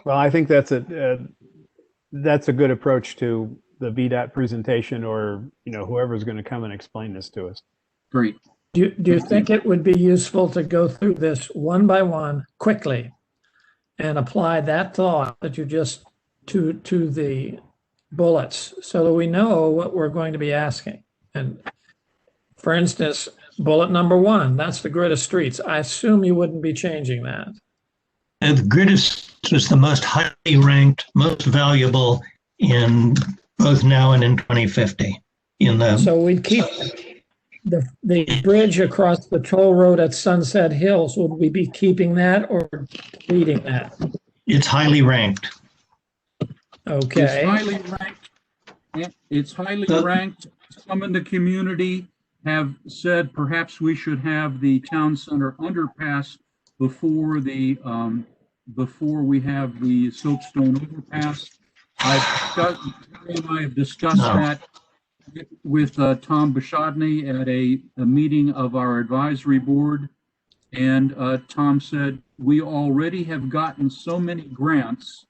Speaker 12: Well, I think that's a good approach to the VDOT presentation, or whoever's going to come and explain this to us.
Speaker 2: Great.
Speaker 5: Do you think it would be useful to go through this one by one quickly and apply that thought that you just to the bullets, so that we know what we're going to be asking? And for instance, bullet number 1, that's the grid of streets. I assume you wouldn't be changing that.
Speaker 1: And the grid of streets was the most highly ranked, most valuable in both now and in 2050.
Speaker 5: So we'd keep the bridge across the toll road at Sunset Hills. Would we be keeping that or deleting that?
Speaker 1: It's highly ranked.
Speaker 5: Okay.
Speaker 2: It's highly ranked. Some in the community have said perhaps we should have the town center underpass before we have the soapstone overpass. I have discussed that with Tom Bashadny at a meeting of our advisory board, and Tom said we already have gotten so many grants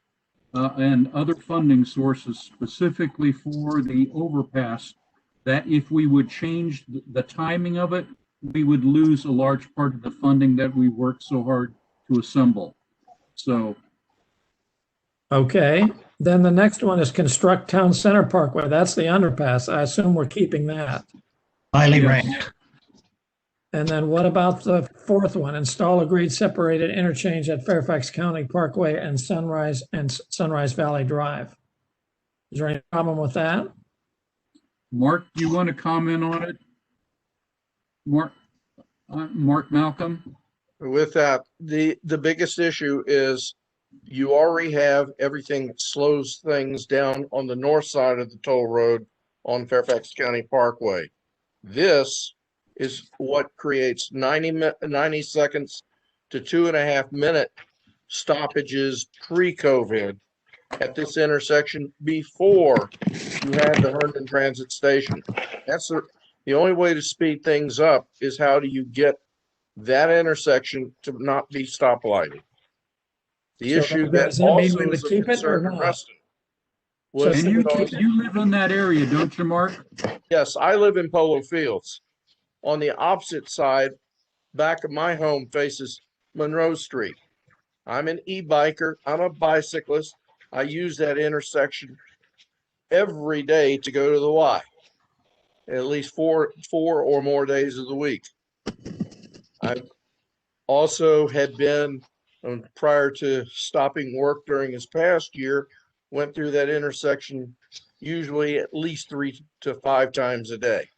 Speaker 2: and other funding sources specifically for the overpass that if we would change the timing of it, we would lose a large part of the funding that we worked so hard to assemble. So.
Speaker 5: Okay, then the next one is construct town center parkway. That's the underpass. I assume we're keeping that.
Speaker 1: Highly ranked.
Speaker 5: And then what about the fourth one? Install a grade separated interchange at Fairfax County Parkway and Sunrise Valley Drive. Is there any problem with that?
Speaker 2: Mark, do you want to comment on it? Mark Malcolm?
Speaker 14: With that, the biggest issue is you already have everything that slows things down on the north side of the toll road on Fairfax County Parkway. This is what creates 90 seconds to 2.5 minute stoppages pre-COVID at this intersection before you had the Herndon Transit Station. That's the only way to speed things up is how do you get that intersection to not be stoplighted. The issue that
Speaker 5: does that mean
Speaker 14: also
Speaker 5: we would
Speaker 14: is a
Speaker 5: keep it or
Speaker 14: concern in
Speaker 5: not?
Speaker 14: Reston was
Speaker 2: And
Speaker 14: because,
Speaker 2: you live in that area, don't you, Mark?
Speaker 14: yes, I live in Polo Fields. On the opposite side, back of my home faces Monroe Street. I'm an e-biker. I'm a bicyclist. I use that intersection every day to go to the Y, at least four or more days of the week. I also had been, prior to stopping work during this past year, went through that intersection usually at least 3 to 5 times a day.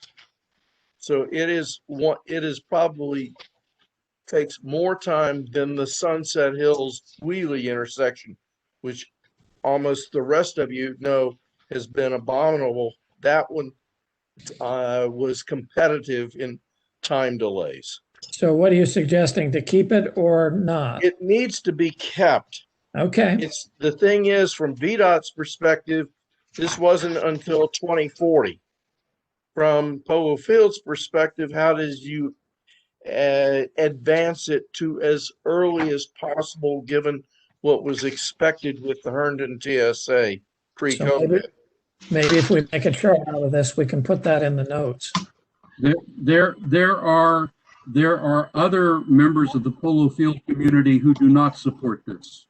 Speaker 14: So it is probably takes more time than the Sunset Hills Wheelie intersection, which almost the rest of you know has been abominable. That one was competitive in time delays.
Speaker 5: So what are you suggesting, to keep it or not?
Speaker 14: It needs to be kept.
Speaker 5: Okay.
Speaker 14: The thing is, from VDOT's perspective, this wasn't until 2040. From Polo Field's perspective, how does you advance it to as early as possible, given what was expected with the Herndon TSA pre-COVID?
Speaker 5: So maybe if we make a chart out of this, we can put that in the notes.
Speaker 2: There are other members of the Polo Field community who do not support this.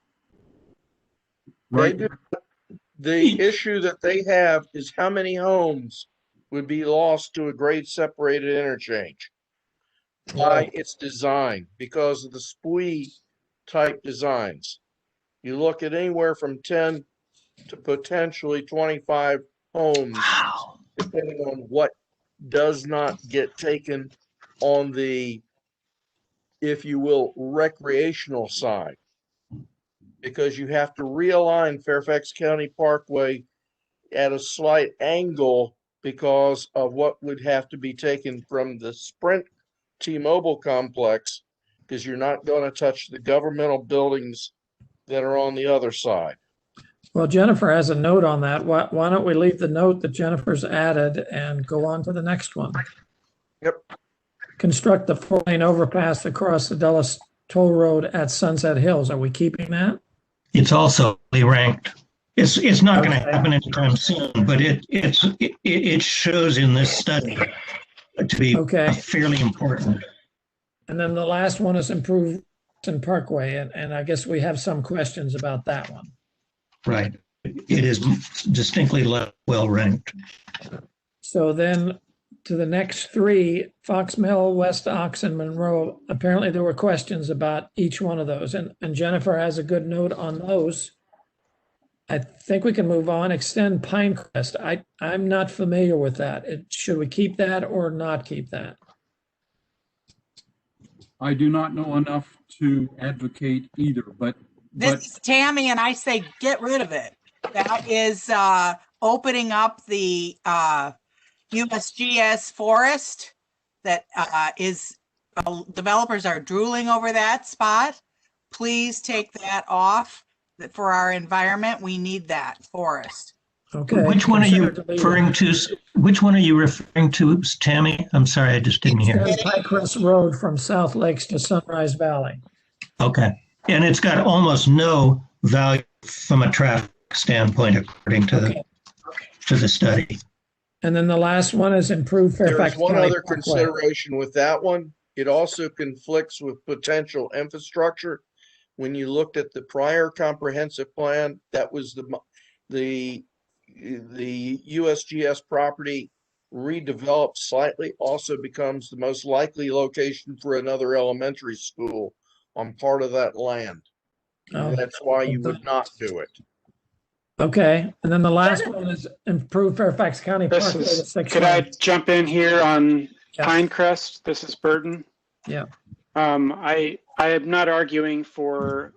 Speaker 2: Right?
Speaker 14: The issue that they have is how many homes would be lost to a grade separated interchange by its design because of the SPUI type designs. You look at anywhere from 10 to potentially 25 homes, depending on what does not get taken on the, if you will, recreational side, because you have to realign Fairfax County Parkway at a slight angle because of what would have to be taken from the Sprint T-Mobile complex, because you're not going to touch the governmental buildings that are on the other side.
Speaker 5: Well, Jennifer has a note on that. Why don't we leave the note that Jennifer's added and go on to the next one?
Speaker 14: Yep.
Speaker 5: Construct the 4-lane overpass across the Dulles Toll Road at Sunset Hills. Are we keeping that?
Speaker 1: It's also ranked. It's not going to happen anytime soon, but it shows in this study to be fairly important.
Speaker 5: And then the last one is improve Reston Parkway, and I guess we have some questions about that one.
Speaker 1: Right. It is distinctly well ranked.
Speaker 5: So then to the next three, Fox Mill, West Ox, and Monroe, apparently there were questions about each one of those, and Jennifer has a good note on those. I think we can move on. Extend Pinecrest. I'm not familiar with that. Should we keep that or not keep that?
Speaker 2: I do not know enough to advocate either, but
Speaker 7: this is Tammy, and I say get rid of it. That is opening up the USGS forest that developers are drooling over that spot. Please take that off. For our environment, we need that forest.
Speaker 5: Okay.
Speaker 1: Which one are you referring to? Which one are you referring to, Tammy? I'm sorry, I just didn't hear.
Speaker 5: Pinecrest Road from South Lakes to Sunrise Valley.
Speaker 1: Okay. And it's got almost no value from a traffic standpoint, according to the study.
Speaker 5: And then the last one is improve Fairfax
Speaker 14: There's one
Speaker 5: County
Speaker 14: other
Speaker 5: Parkway.
Speaker 14: consideration with that one. It also conflicts with potential infrastructure. When you looked at the prior comprehensive plan, that was the USGS property redeveloped slightly, also becomes the most likely location for another elementary school on part of that land.
Speaker 5: Oh.
Speaker 14: That's why you would not do it.
Speaker 5: Okay, and then the last one is improve Fairfax County
Speaker 16: This
Speaker 5: Parkway to
Speaker 16: is,
Speaker 5: 6
Speaker 16: could I
Speaker 5: lanes.
Speaker 16: jump in here on
Speaker 5: Yeah.
Speaker 16: Pinecrest? This is Burton.
Speaker 5: Yeah.
Speaker 16: I am not arguing for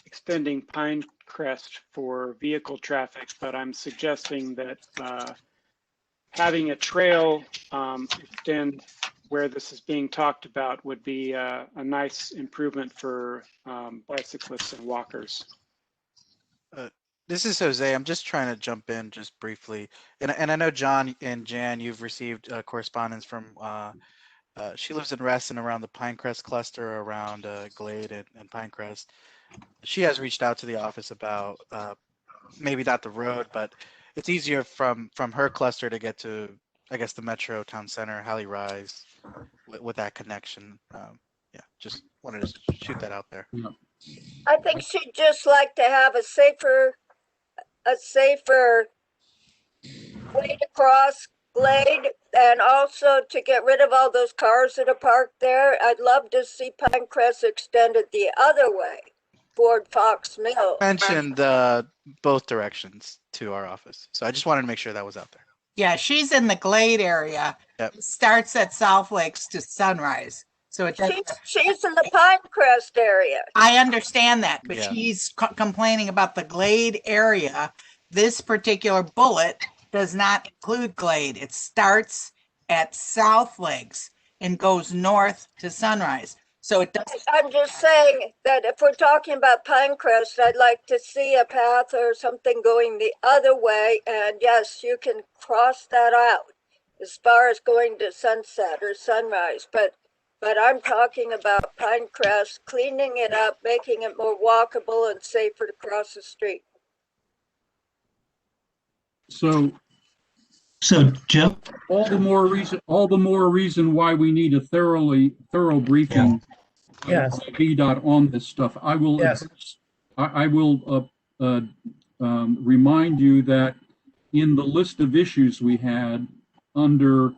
Speaker 16: extending Pinecrest for vehicle traffic, but I'm suggesting that having a trail extend where this is being talked about would be a nice improvement for bicyclists and walkers.
Speaker 17: This is Jose. I'm just trying to jump in just briefly. And I know John and Jan, you've received correspondence from, she lives in Reston around the Pinecrest cluster around Glade and Pinecrest. She has reached out to the office about maybe not the road, but it's easier from her cluster to get to, I guess, the Metro Town Center, Halley Rise with that connection. Yeah, just wanted to shoot that out there.
Speaker 2: Yeah.
Speaker 10: I think she'd just like to have a safer way to cross Glade, and also to get rid of all those cars that are parked there. I'd love to see Pinecrest extended the other way toward Fox Mill.
Speaker 17: Mentioned both directions to our office, so I just wanted to make sure that was out there.
Speaker 7: Yeah, she's in the Glade area.
Speaker 17: Yep.
Speaker 7: It starts at South Lakes to Sunrise. So it doesn't.
Speaker 10: She's in the Pinecrest area.
Speaker 7: I understand that, but
Speaker 17: Yeah.
Speaker 7: she's complaining about the Glade area. This particular bullet does not include Glade. It starts at South Lakes and goes north to Sunrise. So it doesn't.
Speaker 10: I'm just saying that if we're talking about Pinecrest, I'd like to see a path or something going the other way. And yes, you can cross that out as far as going to Sunset or Sunrise. But I'm talking about Pinecrest, cleaning it up, making it more walkable and safer to cross the street.
Speaker 2: So
Speaker 1: Joe,
Speaker 2: all the more reason why we need a thorough briefing.
Speaker 5: Yes.
Speaker 2: by VDOT on this stuff. I will.
Speaker 5: Yes.
Speaker 2: I will remind you that in the list of issues we had under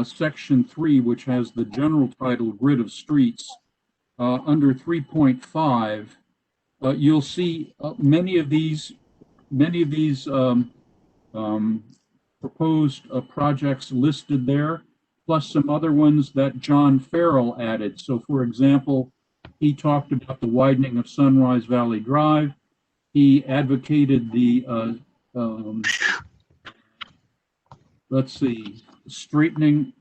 Speaker 2: section 3, which has the general title grid of streets, under 3.5, you'll see many of these proposed projects listed there, plus some other ones that John Farrell added. So for example, he talked about the widening of Sunrise Valley Drive. He advocated the, straightening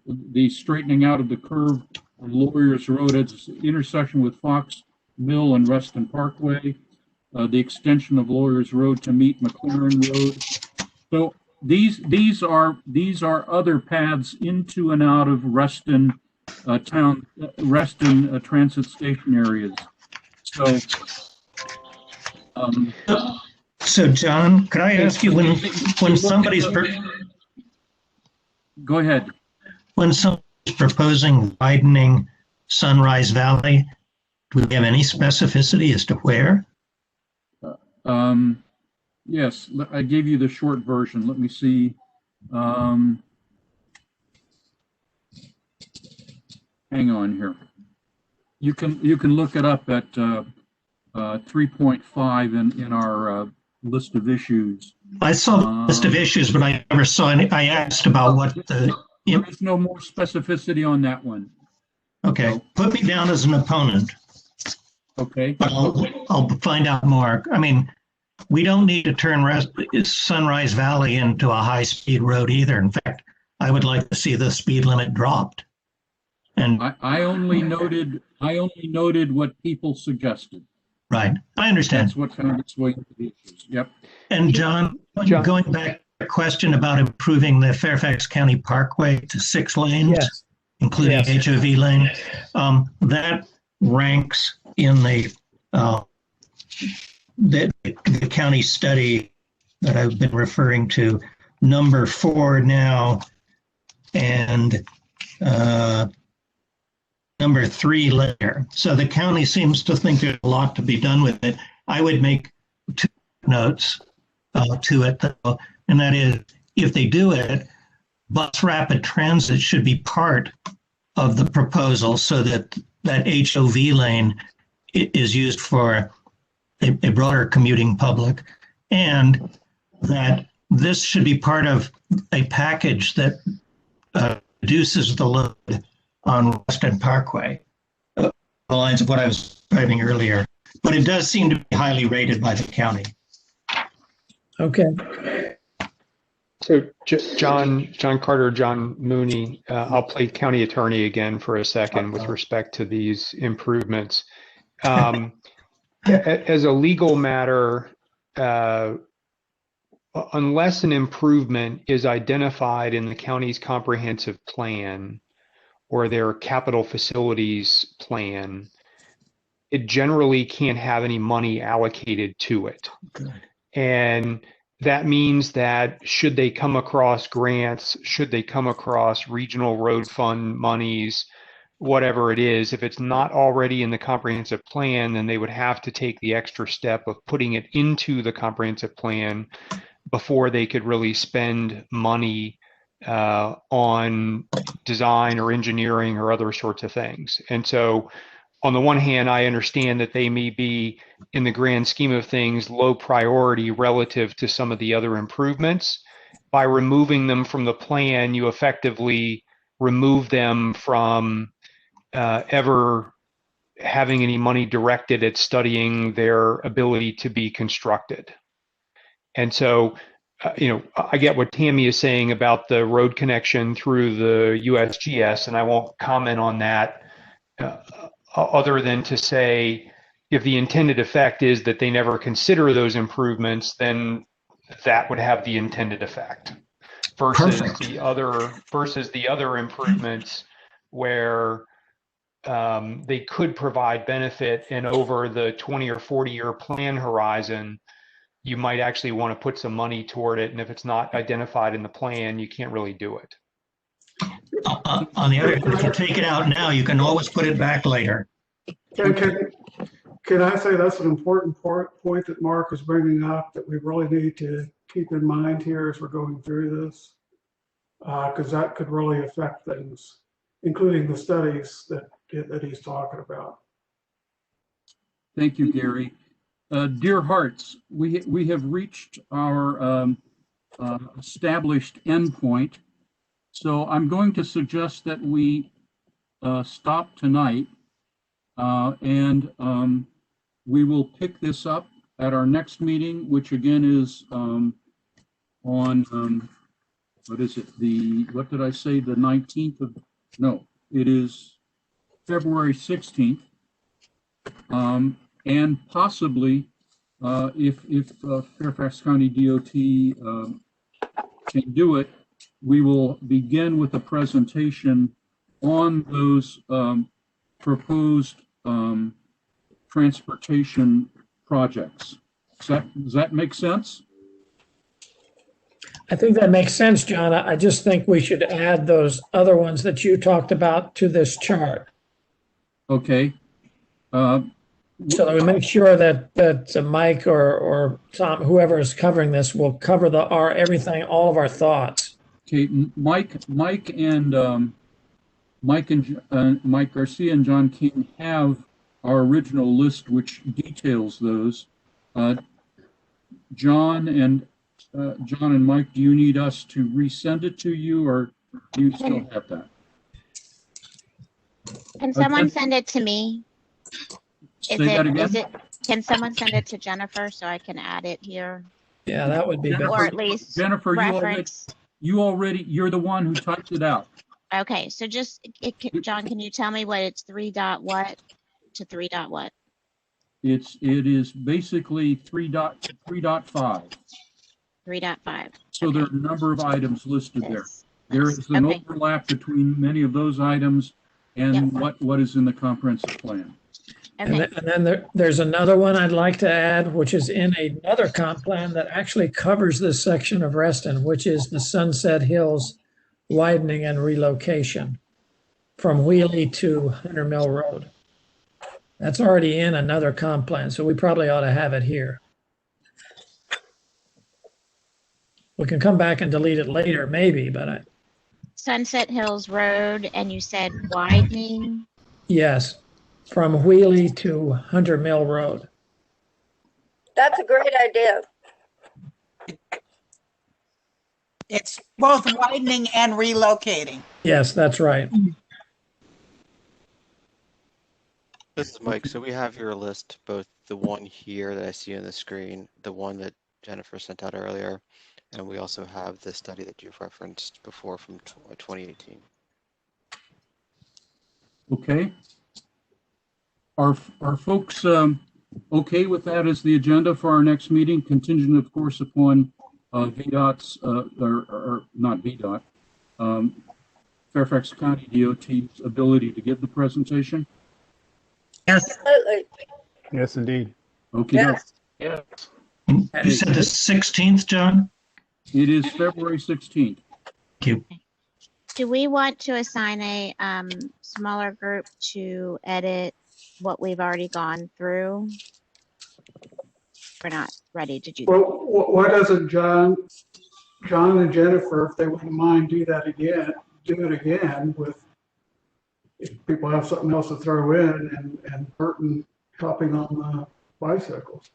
Speaker 2: out of the curve on Lawyers Road at its intersection with Fox Mill and Reston Parkway, the extension of Lawyers Road to meet McLaren Road. So these are other paths into and out of Reston transit station areas.
Speaker 1: So John, could I ask you when somebody's
Speaker 2: go ahead.
Speaker 1: When somebody's proposing widening Sunrise Valley, do we have any specificity as to where?
Speaker 2: Yes, I gave you the short version. Let me see. Hang on here. You can look it up at 3.5 in our list of issues.
Speaker 1: I saw the list of issues, but I never saw any. I asked about what the.
Speaker 2: There's no more specificity on that one.
Speaker 1: Okay, put me down as an opponent.
Speaker 2: Okay.
Speaker 1: But I'll find out more. I mean, we don't need to turn Sunrise Valley into a high-speed road either. In fact, I would like to see the speed limit dropped. And
Speaker 2: I only noted what people suggested.
Speaker 1: Right, I understand.
Speaker 2: That's what found its way into the issues. Yep.
Speaker 1: And John, going back to the question about improving the Fairfax County Parkway to 6 lanes,
Speaker 5: Yes.
Speaker 1: including
Speaker 5: Yes.
Speaker 1: HOV lane, that ranks in the county study that I've been referring to, number 4 now, and number 3 later. So the county seems to think there's a lot to be done with it. I would make 2 notes to it, though, and that is, if they do it, bus rapid transit should be part of the proposal so that that HOV lane is used for a broader commuting public, and that this should be part of a package that reduces the load on Reston Parkway, the lines of what I was describing earlier. But it does seem to be highly rated by the county.
Speaker 5: Okay.
Speaker 13: So John Carter, John Mooney, I'll play county attorney again for a second with respect to these improvements. As a legal matter, unless an improvement is identified in the county's comprehensive plan or their capital facilities plan, it generally can't have any money allocated to it.
Speaker 1: Good.
Speaker 13: And that means that should they come across grants, should they come across regional road fund monies, whatever it is, if it's not already in the comprehensive plan, then they would have to take the extra step of putting it into the comprehensive plan before they could really spend money on design or engineering or other sorts of things. And so on the one hand, I understand that they may be, in the grand scheme of things, low priority relative to some of the other improvements. By removing them from the plan, you effectively remove them from ever having any money directed at studying their ability to be constructed. And so, I get what Tammy is saying about the road connection through the USGS, and I won't comment on that other than to say, if the intended effect is that they never consider those improvements, then that would have the intended effect. Versus the other improvements where they could provide benefit, and over the 20 or 40-year plan horizon, you might actually want to put some money toward it. And if it's not identified in the plan, you can't really do it.
Speaker 1: On the other hand, if you take it out now, you can always put it back later.
Speaker 6: Can I say that's an important point that Mark is bringing up that we really need to keep in mind here as we're going through this? Because that could really affect things, including the studies that he's talking about.
Speaker 2: Thank you, Gary. Dear hearts, we have reached our established endpoint. So I'm going to suggest that we stop tonight, and we will pick this up at our next meeting, which again is on, what is it? What did I say? The 19th of, no, it is February 16th. And possibly, if Fairfax County DOT can do it, we will begin with a presentation on those proposed transportation projects. Does that make sense?
Speaker 5: I think that makes sense, John. I just think we should add those other ones that you talked about to this chart.
Speaker 2: Okay.
Speaker 5: So that we make sure that Mike or Tom, whoever is covering this, will cover everything, all of our thoughts.
Speaker 2: Okay, Mike Garcia and John King have our original list, which details those. John and Mike, do you need us to resend it to you, or do you still have that?
Speaker 8: Can someone send it to me? Can someone send it to Jennifer so I can add it here?
Speaker 5: Yeah, that would be
Speaker 2: Jennifer,
Speaker 8: or at least
Speaker 2: Jennifer,
Speaker 8: reference.
Speaker 2: you're the one who typed it out.
Speaker 8: Okay, so John, can you tell me what it's 3 dot what to 3 dot what?
Speaker 2: It is basically 3.5.
Speaker 8: 3.5.
Speaker 2: So there are a number of items listed there. There is an overlap between many of those items and what is in the comprehensive plan.
Speaker 8: Okay.
Speaker 5: And then there's another one I'd like to add, which is in another comp plan that actually covers this section of Reston, which is the Sunset Hills widening and relocation from Wheelie to Hunter Mill Road. That's already in another comp plan, so we probably ought to have it here. We can come back and delete it later, maybe, but
Speaker 8: Sunset Hills Road, and you said widening.
Speaker 5: Yes, from Wheelie to Hunter Mill Road.
Speaker 10: That's a great idea.
Speaker 7: It's both widening and relocating.
Speaker 5: Yes, that's right.
Speaker 11: This is Mike. So we have here a list, both the one here that I see on the screen, the one that Jennifer sent out earlier, and we also have the study that you've referenced before from 2018.
Speaker 2: Okay. Are folks okay with that as the agenda for our next meeting, contingent, of course, upon VDOT's, or not VDOT, Fairfax County DOT's ability to give the presentation?
Speaker 3: Yes.
Speaker 10: Absolutely.
Speaker 12: Yes, indeed.
Speaker 2: Okay.
Speaker 10: Yes.
Speaker 16: Yes.
Speaker 1: You said the 16th, John?
Speaker 2: It is February 16th.
Speaker 1: Thank you.
Speaker 8: Do we want to assign a smaller group to edit what we've already gone through? We're not ready to do that.
Speaker 6: Well, why doesn't John and Jennifer, if they wouldn't mind, do it again with, if people have something else to throw in, and Burton chopping on the bicycles.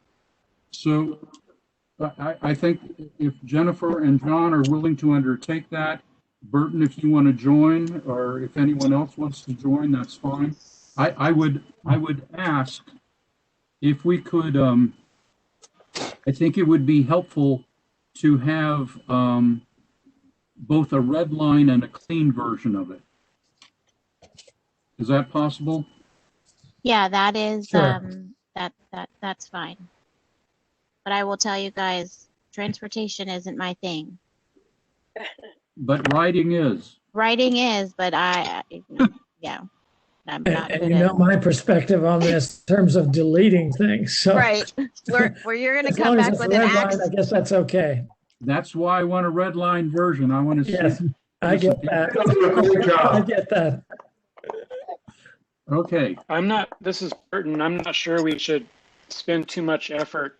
Speaker 2: So I think if Jennifer and John are willing to undertake that, Burton, if you want to join, or if anyone else wants to join, that's fine. I would ask if we could, I think it would be helpful to have both a red line and a clean version of it. Is that possible?
Speaker 8: Yeah, that is,
Speaker 5: Sure.
Speaker 8: that's fine. But I will tell you guys, transportation isn't my thing.
Speaker 2: But writing is.
Speaker 8: Writing is, but yeah, I'm not
Speaker 5: And
Speaker 8: good
Speaker 5: you
Speaker 8: at.
Speaker 5: know my perspective on this in terms of deleting things, so.
Speaker 8: Right, where you're gonna
Speaker 5: As
Speaker 8: come
Speaker 5: long as
Speaker 8: back
Speaker 5: it's
Speaker 8: with an
Speaker 5: red line,
Speaker 8: axe.
Speaker 5: I guess that's okay.
Speaker 2: That's why I want a red line version. I want to see.
Speaker 5: Yes, I get that.
Speaker 6: Good job.
Speaker 5: I get that.
Speaker 2: Okay.
Speaker 16: This is Burton. I'm not sure we should spend too much effort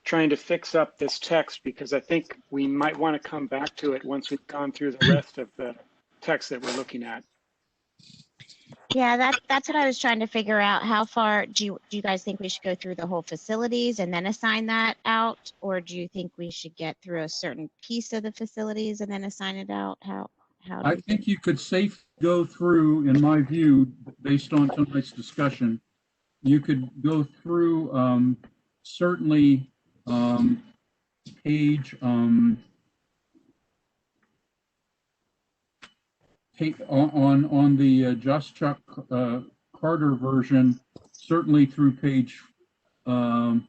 Speaker 16: trying to fix up this text, because I think we might want to come back to it once we've gone through the rest of the text that we're looking at.
Speaker 8: Yeah, that's what I was trying to figure out. How far do you guys think we should go through the whole facilities and then assign that out? Or do you think we should get through a certain piece of the facilities and then assign it out? How
Speaker 2: I think you could safely go through, in my view, based on tonight's discussion, you could go through certainly page on the Just Chuck Carter version, certainly through page 4.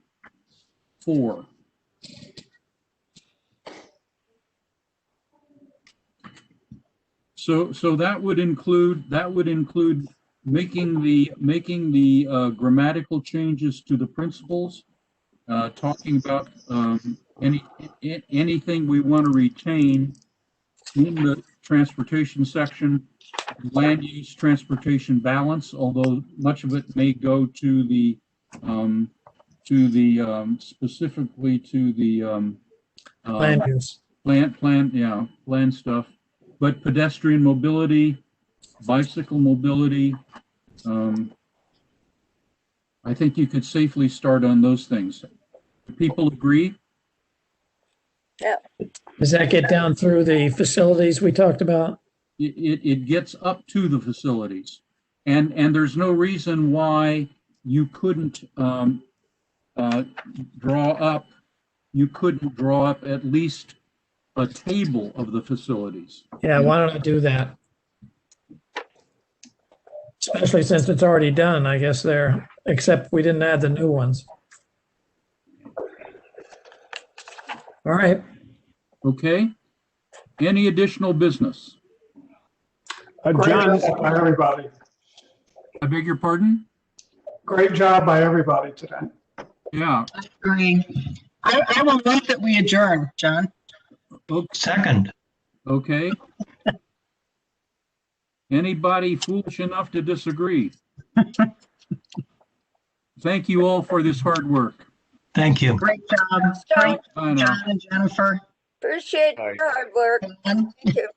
Speaker 2: So that would include making the grammatical changes to the principles, talking about anything we want to retain in the transportation section, land use transportation balance, although much of it may go to the specifically to the
Speaker 5: Land use.
Speaker 2: plan stuff. But pedestrian mobility, bicycle mobility, I think you could safely start on those things. Do people agree?
Speaker 10: Yeah.
Speaker 5: Does that get down through the facilities we talked about?
Speaker 2: It gets up to the facilities. And there's no reason why you couldn't draw up at least a table of the facilities.
Speaker 5: Yeah, why don't I do that? Especially since it's already done, I guess there, except we didn't add the new ones. All right.
Speaker 2: Okay. Any additional business?
Speaker 6: Great
Speaker 12: John,
Speaker 6: job by everybody.
Speaker 2: I beg your pardon?
Speaker 6: Great job by everybody today.
Speaker 2: Yeah.
Speaker 3: I agree. I will move that we adjourn, John.
Speaker 1: Second.
Speaker 2: Okay. Anybody foolish enough to disagree? Thank you all for this hard work.
Speaker 1: Thank you.
Speaker 3: Great job. Great,
Speaker 2: Bye now.
Speaker 3: John and Jennifer.
Speaker 10: Appreciate your hard work. Thank you.